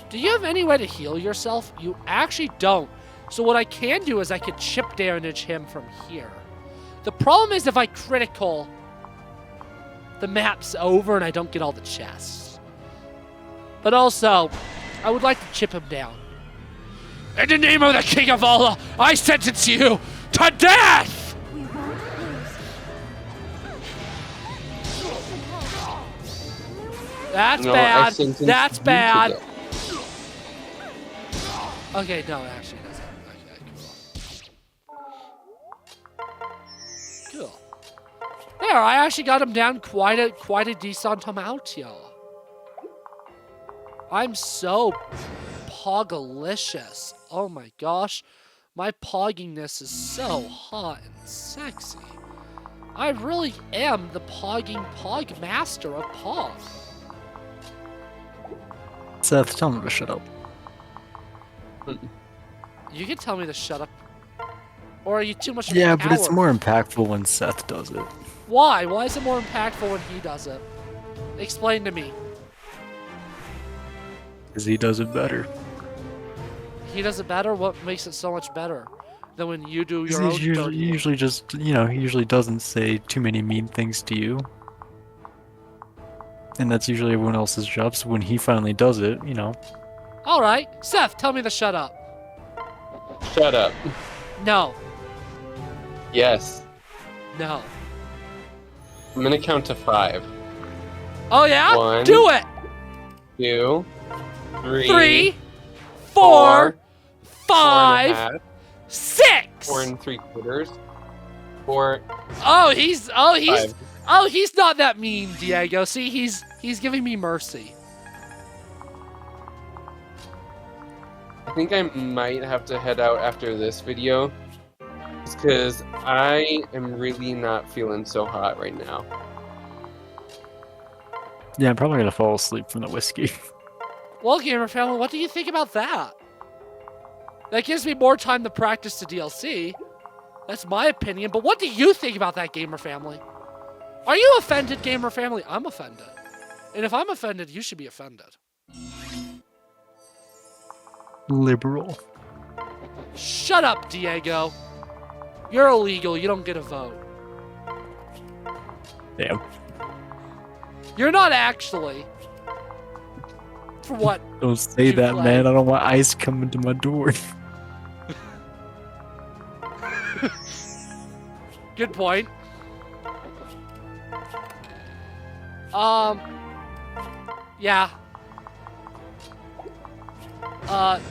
Do you have any way to heal yourself? You actually don't. So what I can do is I could chip damage him from here. The problem is if I critical, the map's over and I don't get all the chests. But also, I would like to chip him down. In the name of the King of Allah, I sentence you to death! We won't lose. That's No, I bad. sentenced That's you to bad. death. Okay, no, actually it doesn't. Okay, cool. There, I actually got him down quite a decent amount, y'all. I'm so pogalicious. Oh my gosh. My pogginess is so hot and sexy. I really am the pog master of pog. Seth, tell him to shut up. You can tell me to shut up. Or are you too much of Yeah, a but it's coward? more impactful when Seth does it. Why? Why is it more impactful when he does it? Explain to me. Because he does it better. He does it better? What makes it so much better than when you do 'Cause your own he's usually, dirty he work? usually just, you know, he usually doesn't say too many mean things to you. And that's usually everyone else's job, so when he finally does it, you know. Alright, Seth, tell me to shut up. Shut up. No. Yes. No. I'm gonna count to 5. Oh yeah? One. Do it! 2, 3, 3, 4, 4, 5, 4.5, 6! 4 3/4, 4, He's 5. he's not that mean, Diego. See, he's giving me mercy. I think I might have to head out after this video. Just because I am really not feeling so hot right now. Yeah, I'm probably gonna fall asleep from the whiskey. Well, gamer family, what do you think about that? That gives me more time to practice the DLC. That's my opinion, but what do you think about that, gamer family? Are you offended, gamer family? I'm offended. And if I'm offended, you should be offended. Liberal. Shut up, Diego. You're illegal. You don't get a vote. Damn. You're not actually. For what? Don't say You that, play. man. I don't want ice coming to my door. Good point. Yeah.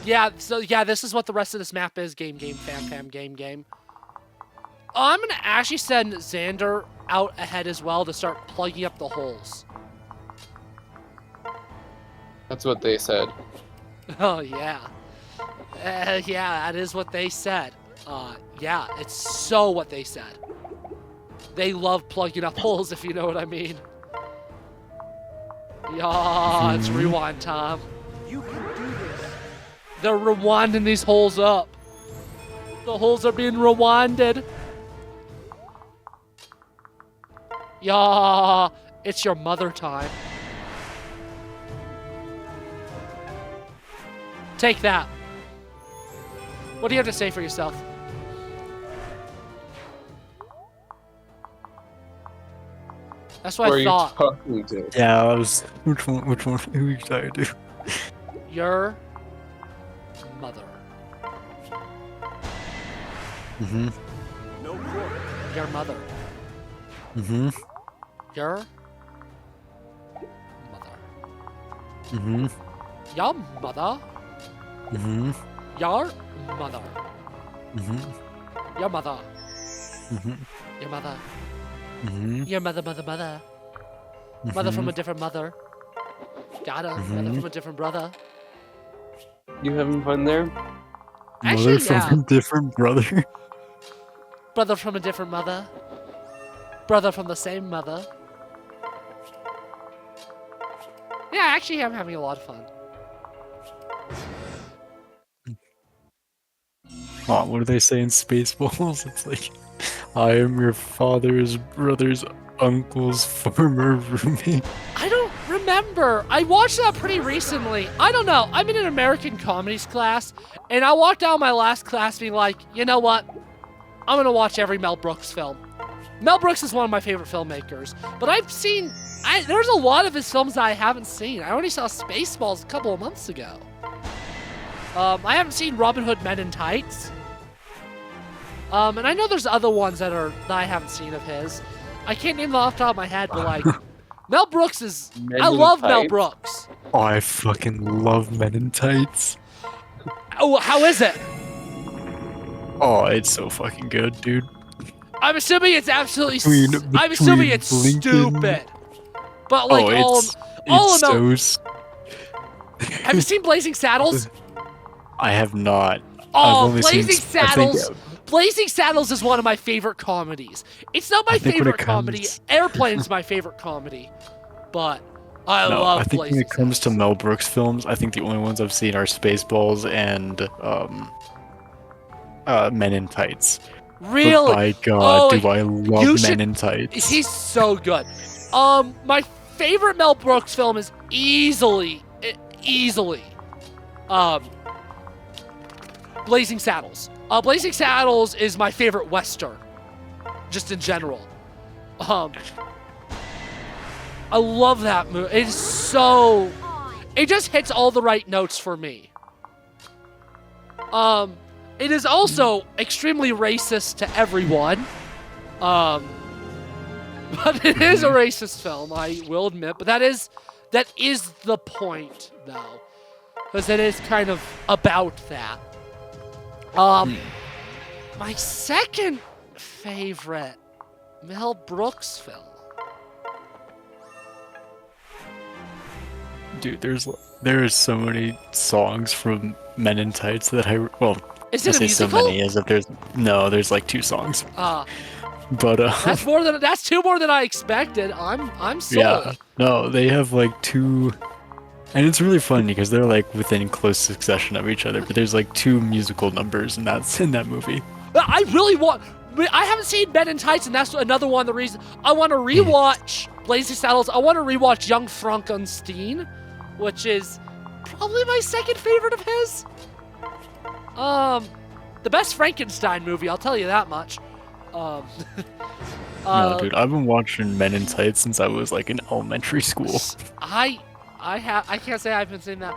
Yeah, this is what the rest of this map is. Game, game. I'm gonna actually send Xander out ahead as well to start plugging up the holes. That's what they said. Oh, yeah. Yeah, that is what they said. Yeah, it's so what they said. They love plugging up holes, if you know what I mean. Yeah, it's rewind time. You can do this. They're rewinding these holes up. The holes are being rewinded. Yeah, it's your mother time. Take that. What do you have to say for yourself? That's what Who are I you thought. talking to? Yeah, I was. Which one? Who are you talking to? Your mother. Mm-hmm. No quarter. Your mother. Mm-hmm. Your mother. Mm-hmm. Your mother. Mm-hmm. Your mother. Mm-hmm. Your mother. Mm-hmm. Your mother. Mm-hmm. Your mother. Mother from a different mother. Got him. Mother from a different brother. You having fun there? Actually, Mother from a different brother. Brother from a different mother. Brother from the same mother. Yeah, actually, I'm having a lot of fun. Oh, what do they say in Spaceballs? It's like, I am your father's brother's uncle's former roommate. I don't remember. I watched that pretty recently. I don't know. I'm in an American comedies class, and I walked out of my last class being like, you know what? I'm going to watch every Mel Brooks film. Mel Brooks is one of my favorite filmmakers, but there's a lot of his films that I haven't seen. I only saw Spaceballs a couple of months ago. I haven't seen Robin Hood Men in Tights. And I know there's other ones that I haven't seen of his. I can't name them off the top of my head, but like, Mel Brooks is... Men I in love Mel Tights? Brooks. Oh, I fucking love Men in Tights. Oh, how is it? Oh, it's so fucking good, dude. I'm assuming it's absolutely... Between I'm assuming it's Lincoln- stupid. But like, all it's of Mel... so... Have you seen Blazing Saddles? I have not. Oh, I've only seen Blazing I think- Saddles! Blazing Saddles is one of my favorite comedies. It's not my I think when favorite it comedy. comes- Airplane's my favorite comedy. But I No, love I think when Blazing it comes to Saddles. Mel Brooks films, I think the only ones I've seen are Spaceballs and Men in Tights. But Really? by God, Oh, do I love you Men should. in Tights. He's so good. My favorite Mel Brooks film is easily, um, Blazing Saddles. Blazing Saddles is my favorite Western, just in general. I love that movie. It is so. It just hits all the right notes for me. It is also extremely racist to everyone. But it is a racist film, I will admit. But that is the point, though, because it is kind of about that. My second favorite Mel Brooks film. Dude, there's so many songs from Men in Tights that Is I it a say so musical? many as if there's like 2 songs. But That's 2 more than I expected. I'm sold. yeah, no, they have like 2, and it's really funny because they're like within close succession of each other. But there's like 2 musical numbers, and that's in that movie. I really want. I haven't seen Men in Tights, and that's another one of the reasons I want to rewatch Blazing Saddles. I want to rewatch Young Frankenstein, which is probably my second favorite of his. The best Frankenstein movie, I'll tell you that much. No, dude, I've been watching Men in Tights since I was like in elementary school. I can't say I've been seeing that.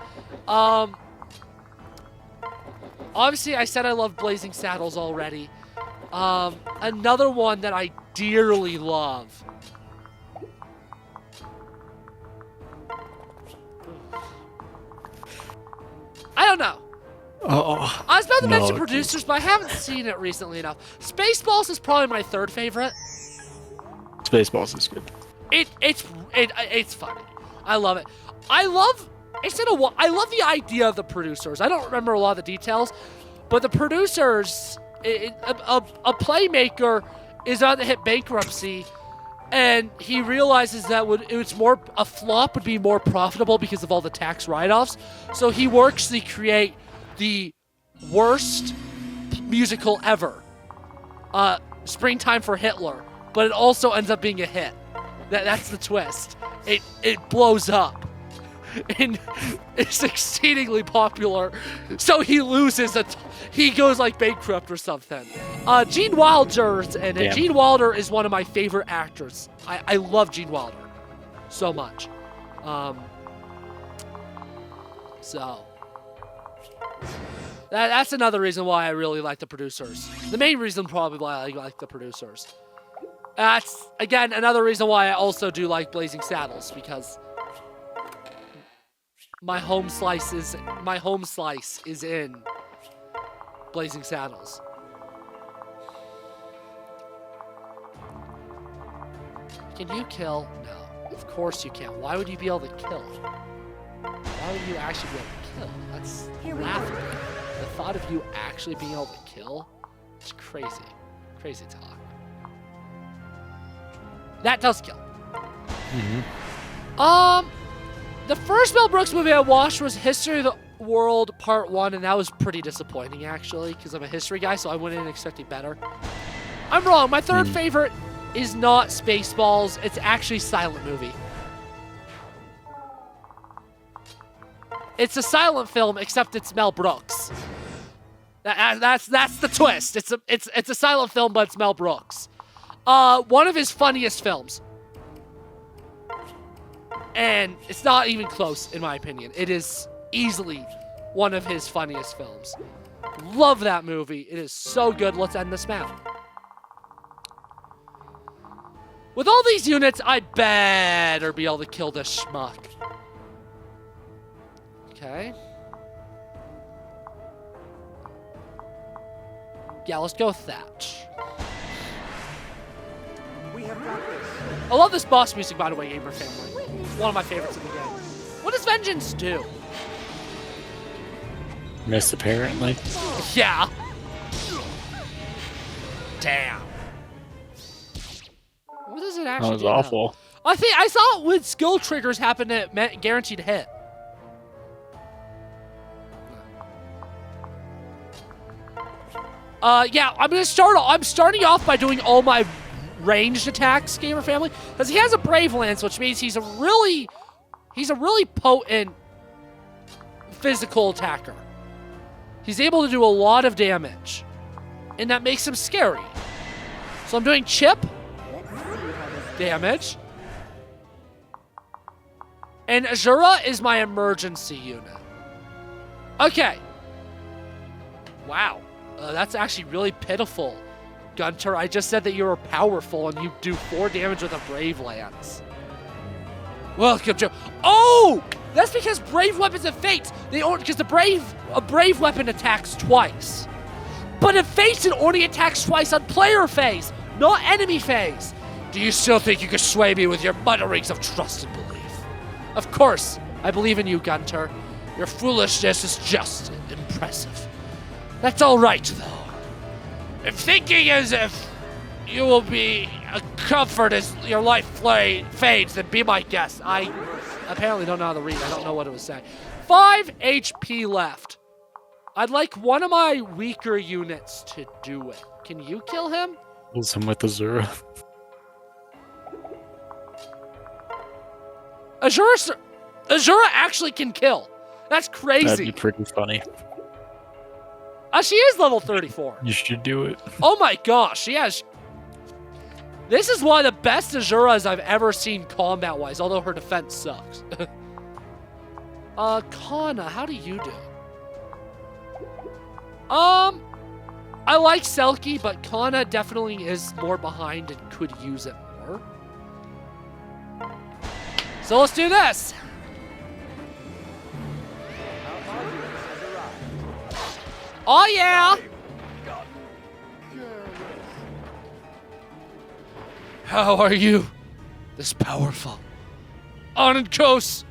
Obviously, I said I love Blazing Saddles already. Another one that I dearly love. I don't know. Oh, I was about to mention no, producers, but I haven't seen it recently enough. Spaceballs is probably my third favorite. Spaceballs is good. It's funny. I love it. I love the idea of the producers. I don't remember a lot of the details, but the producers, a playmaker is about to hit bankruptcy, and he realizes that a flop would be more profitable because of all the tax write-offs. So he works to create the worst musical ever, Springtime for Hitler, but it also ends up being a hit. That's the twist. It blows up, and it's exceedingly popular. So he loses he goes like bankrupt or something. Gene Wilder's in it. Damn. Gene Wilder is one of my favorite actors. I love Gene Wilder so much. So that's another reason why I really like the producers. The main reason probably why I like the producers. That's, again, another reason why I also do like Blazing Saddles, because my home slice is in Blazing Saddles. Can you kill? No. Of course you can. Why would you be able to kill? Why would you actually be able to kill? That's laughable. The thought of you actually being able to kill is crazy. Crazy talk. That does kill. Mm-hmm. The first Mel Brooks movie I watched was History of the World Part 1, and that was pretty disappointing, actually, because I'm a history guy, so I went in expecting better. I'm wrong. My third favorite is not Spaceballs. It's actually Silent Movie. It's a silent film, except it's Mel Brooks. That's the twist. It's a silent film, but it's Mel Brooks. One of his funniest films. And it's not even close, in my opinion. It is easily one of his funniest films. Love that movie. It is so good. Let's end this map. With all these units, I better be able to kill this schmuck. Okay. Yeah, let's go with Thatch. We have got this. I love this boss music, by the way, Gamer Family. It's one of my favorites in the game. What does Vengeance do? Miss, apparently. Yeah. Damn. What does it actually That was do? awful. I saw when skill triggers happen, it meant guaranteed hit. Yeah, I'm starting off by doing all my ranged attacks, gamer family, because he has a brave lance, which means he's a really potent physical attacker. He's able to do a lot of damage, and that makes him scary. So I'm doing chip damage, and Azura is my emergency unit. Okay. Wow. That's actually really pitiful, Gunter. I just said that you were powerful and you do 4 damage with a Brave Lance. Welcome, Joe. Oh! That's because Brave Weapons and Fates, because a Brave Weapon attacks twice. But in Fates, it only attacks twice on player phase, not enemy phase. Do you still think you can sway me with your mutterings of trust and belief? Of course, I believe in you, Gunter. Your foolishness is just impressive. That's all right, though. If thinking as if you will be a comfort as your life fades, then be my guest. I apparently don't know how to read. I don't know what it was saying. 5 HP left. I'd like one of my weaker units to do it. Can you kill him? Kills him with Azura. Azura actually can kill. That's crazy. That'd be pretty funny. She is level 34. You should do it. Oh my gosh, she has... This is one of the best Azuras I've ever seen combat-wise, although her defense sucks. Kana, how do you do? I like Selkie, but Kana definitely is more behind and could use it more. So let's do this! Oh yeah! How are you? This powerful. On and coast!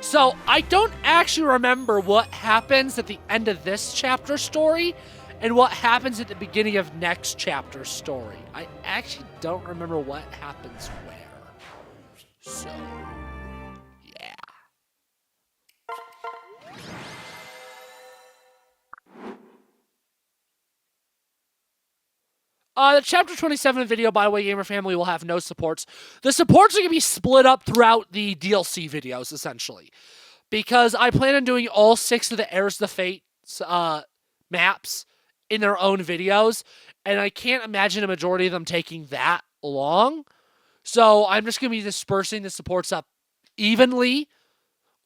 So, I don't actually remember what happens at the end of this chapter story and what happens at the beginning of next chapter story. I actually don't remember what happens where. So, yeah. The Chapter 27 video, by the way, Gamer Family, will have no supports. The supports are going to be split up throughout the DLC videos, essentially. Because I plan on doing all 6 of the Heirs of the Fates maps in their own videos. And I can't imagine a majority of them taking that long. So I'm just going to be dispersing the supports up evenly,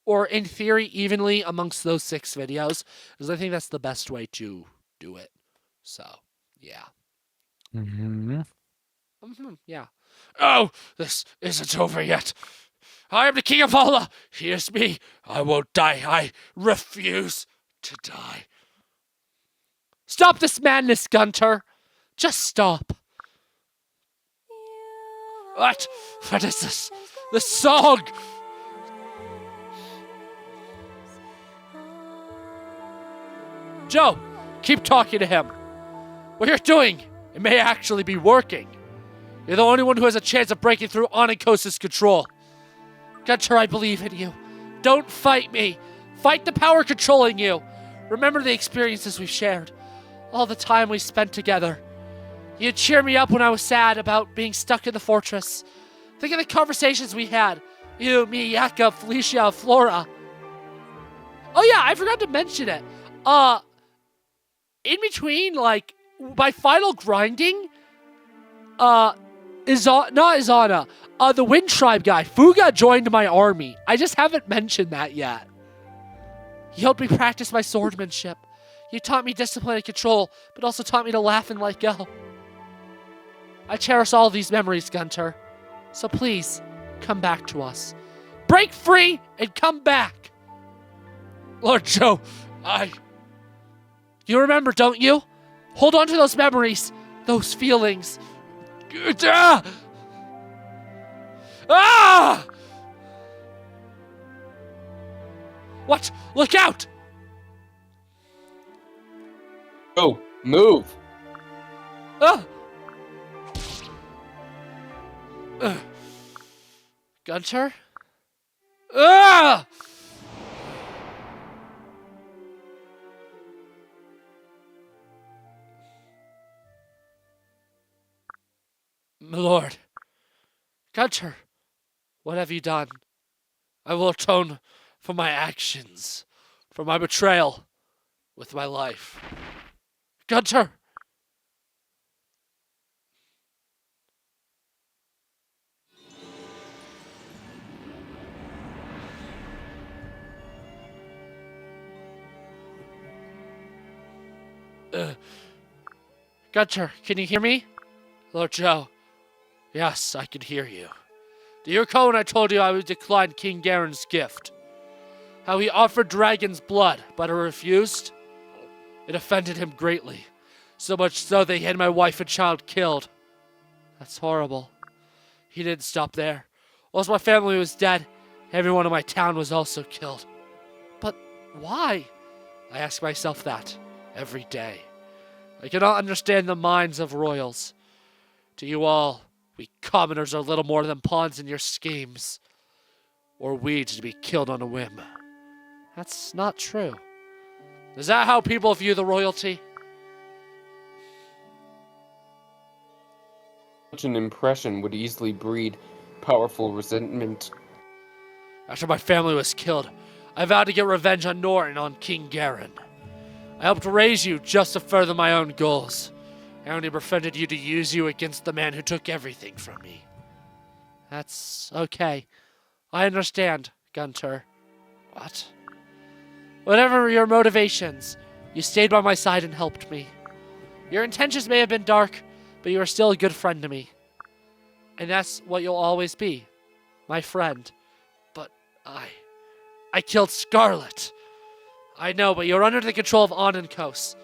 or in theory, evenly amongst those 6 videos. Because I think that's the best way to do it. So, yeah. Yeah. Oh, this isn't over yet. I am the king of Allah. Here's me. I won't die. I refuse to die. Stop this madness, Gunter. Just stop. What? What is this? The song! Joe, keep talking to him. What you're doing, it may actually be working. You're the only one who has a chance of breaking through Onyxos' control. Gunter, I believe in you. Don't fight me. Fight the power controlling you. Remember the experiences we've shared. All the time we spent together. You'd cheer me up when I was sad about being stuck in the fortress. Think of the conversations we had. You, me, Yaka, Felicia, Flora. Oh yeah, I forgot to mention it. In between, like, my final grinding, not Izana, the Wind Tribe guy, Fuga, joined my army. I just haven't mentioned that yet. He helped me practice my swordsmanship. He taught me discipline and control, but also taught me to laugh and let go. I cherish all these memories, Gunter. So please, come back to us. Break free and come back. Lord Joe, You remember, don't you? Hold on to those memories, those feelings. Ah! What? Look out! Oh, move! Ah! Gunter? Ah! My lord. Gunter, what have you done? I will atone for my actions, for my betrayal, with my life. Gunter! Gunter, can you hear me? Lord Joe. Yes, I can hear you. Do you recall when I told you I would decline King Garen's gift? How he offered dragon's blood, but I refused? It offended him greatly. So much so they had my wife and child killed. That's horrible. He didn't stop there. Once my family was dead, everyone in my town was also killed. But why? I ask myself that every day. I cannot understand the minds of royals. To you all, we commoners are little more than pawns in your schemes. Or weeds to be killed on a whim. That's not true. Is that how people view the royalty? Such an impression would easily breed powerful resentment. After my family was killed, I vowed to get revenge on Nohr and on King Garen. I helped raise you just to further my own goals. I only befriended you to use you against the man who took everything from me. That's okay. I understand, Gunter. What? Whatever your motivations, you stayed by my side and helped me. Your intentions may have been dark, but you are still a good friend to me. And that's what you'll always be, my friend. But I killed Scarlet. I know, but you're under the control of Onenkos.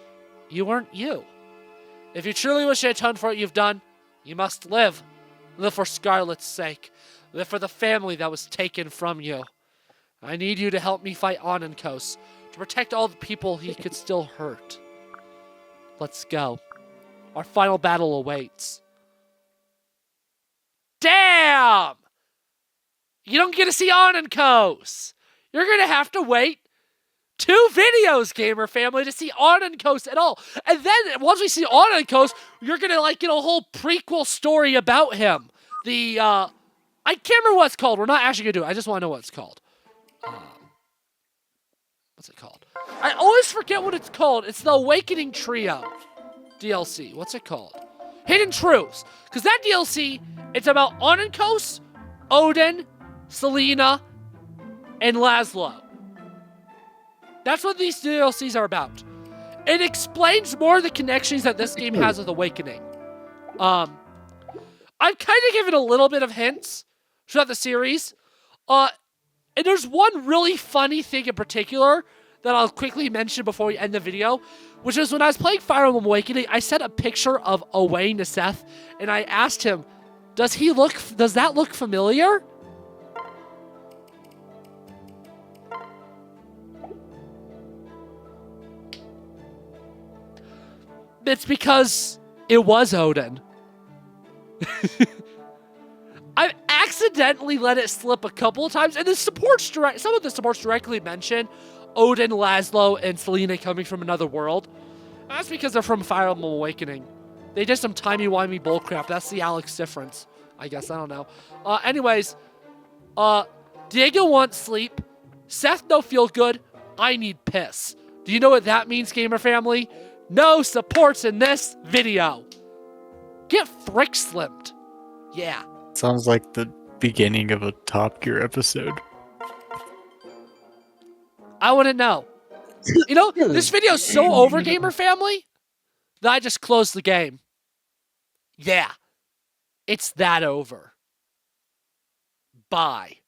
You weren't you. If you truly wish to atone for what you've done, you must live. Live for Scarlet's sake. Live for the family that was taken from you. I need you to help me fight Onenkos, to protect all the people he could still hurt. Let's go. Our final battle awaits. Damn! You don't get to see Onenkos! You're gonna have to wait 2 videos, gamer family, to see Onenkos at all. And then, once we see Onenkos, you're gonna, get a whole prequel story about him. I can't remember what it's called. We're not actually gonna do it. I just want to know what it's called. What's it called? I always forget what it's called. It's the Awakening Trio DLC. What's it called? Hidden Truths. Because that DLC, it's about Onenkos, Odin, Selena, and Laszlo. That's what these DLCs are about. It explains more of the connections that this game has with Awakening. I've kind of given a little bit of hints throughout the series. And there's one really funny thing in particular that I'll quickly mention before we end the video, which is when I was playing Fire Emblem Awakening, I sent a picture of Owain to Seth, and I asked him, does that look familiar? It's because it was Odin. I've accidentally let it slip a couple of times, and some of the supports directly mention Odin, Laszlo, and Selena coming from another world. That's because they're from Fire Emblem Awakening. They did some timey-wimey bullcrap. That's the Alex difference, I guess. I don't know. Anyways, Diego wants sleep. Seth no feel good. I need piss. Do you know what that means, gamer family? No supports in this video. Get frick slipped. Yeah. Sounds like the beginning of a Top Gear episode. I wouldn't know. You know, this video's so over, gamer family, that I just closed the game. Yeah. It's that over. Bye.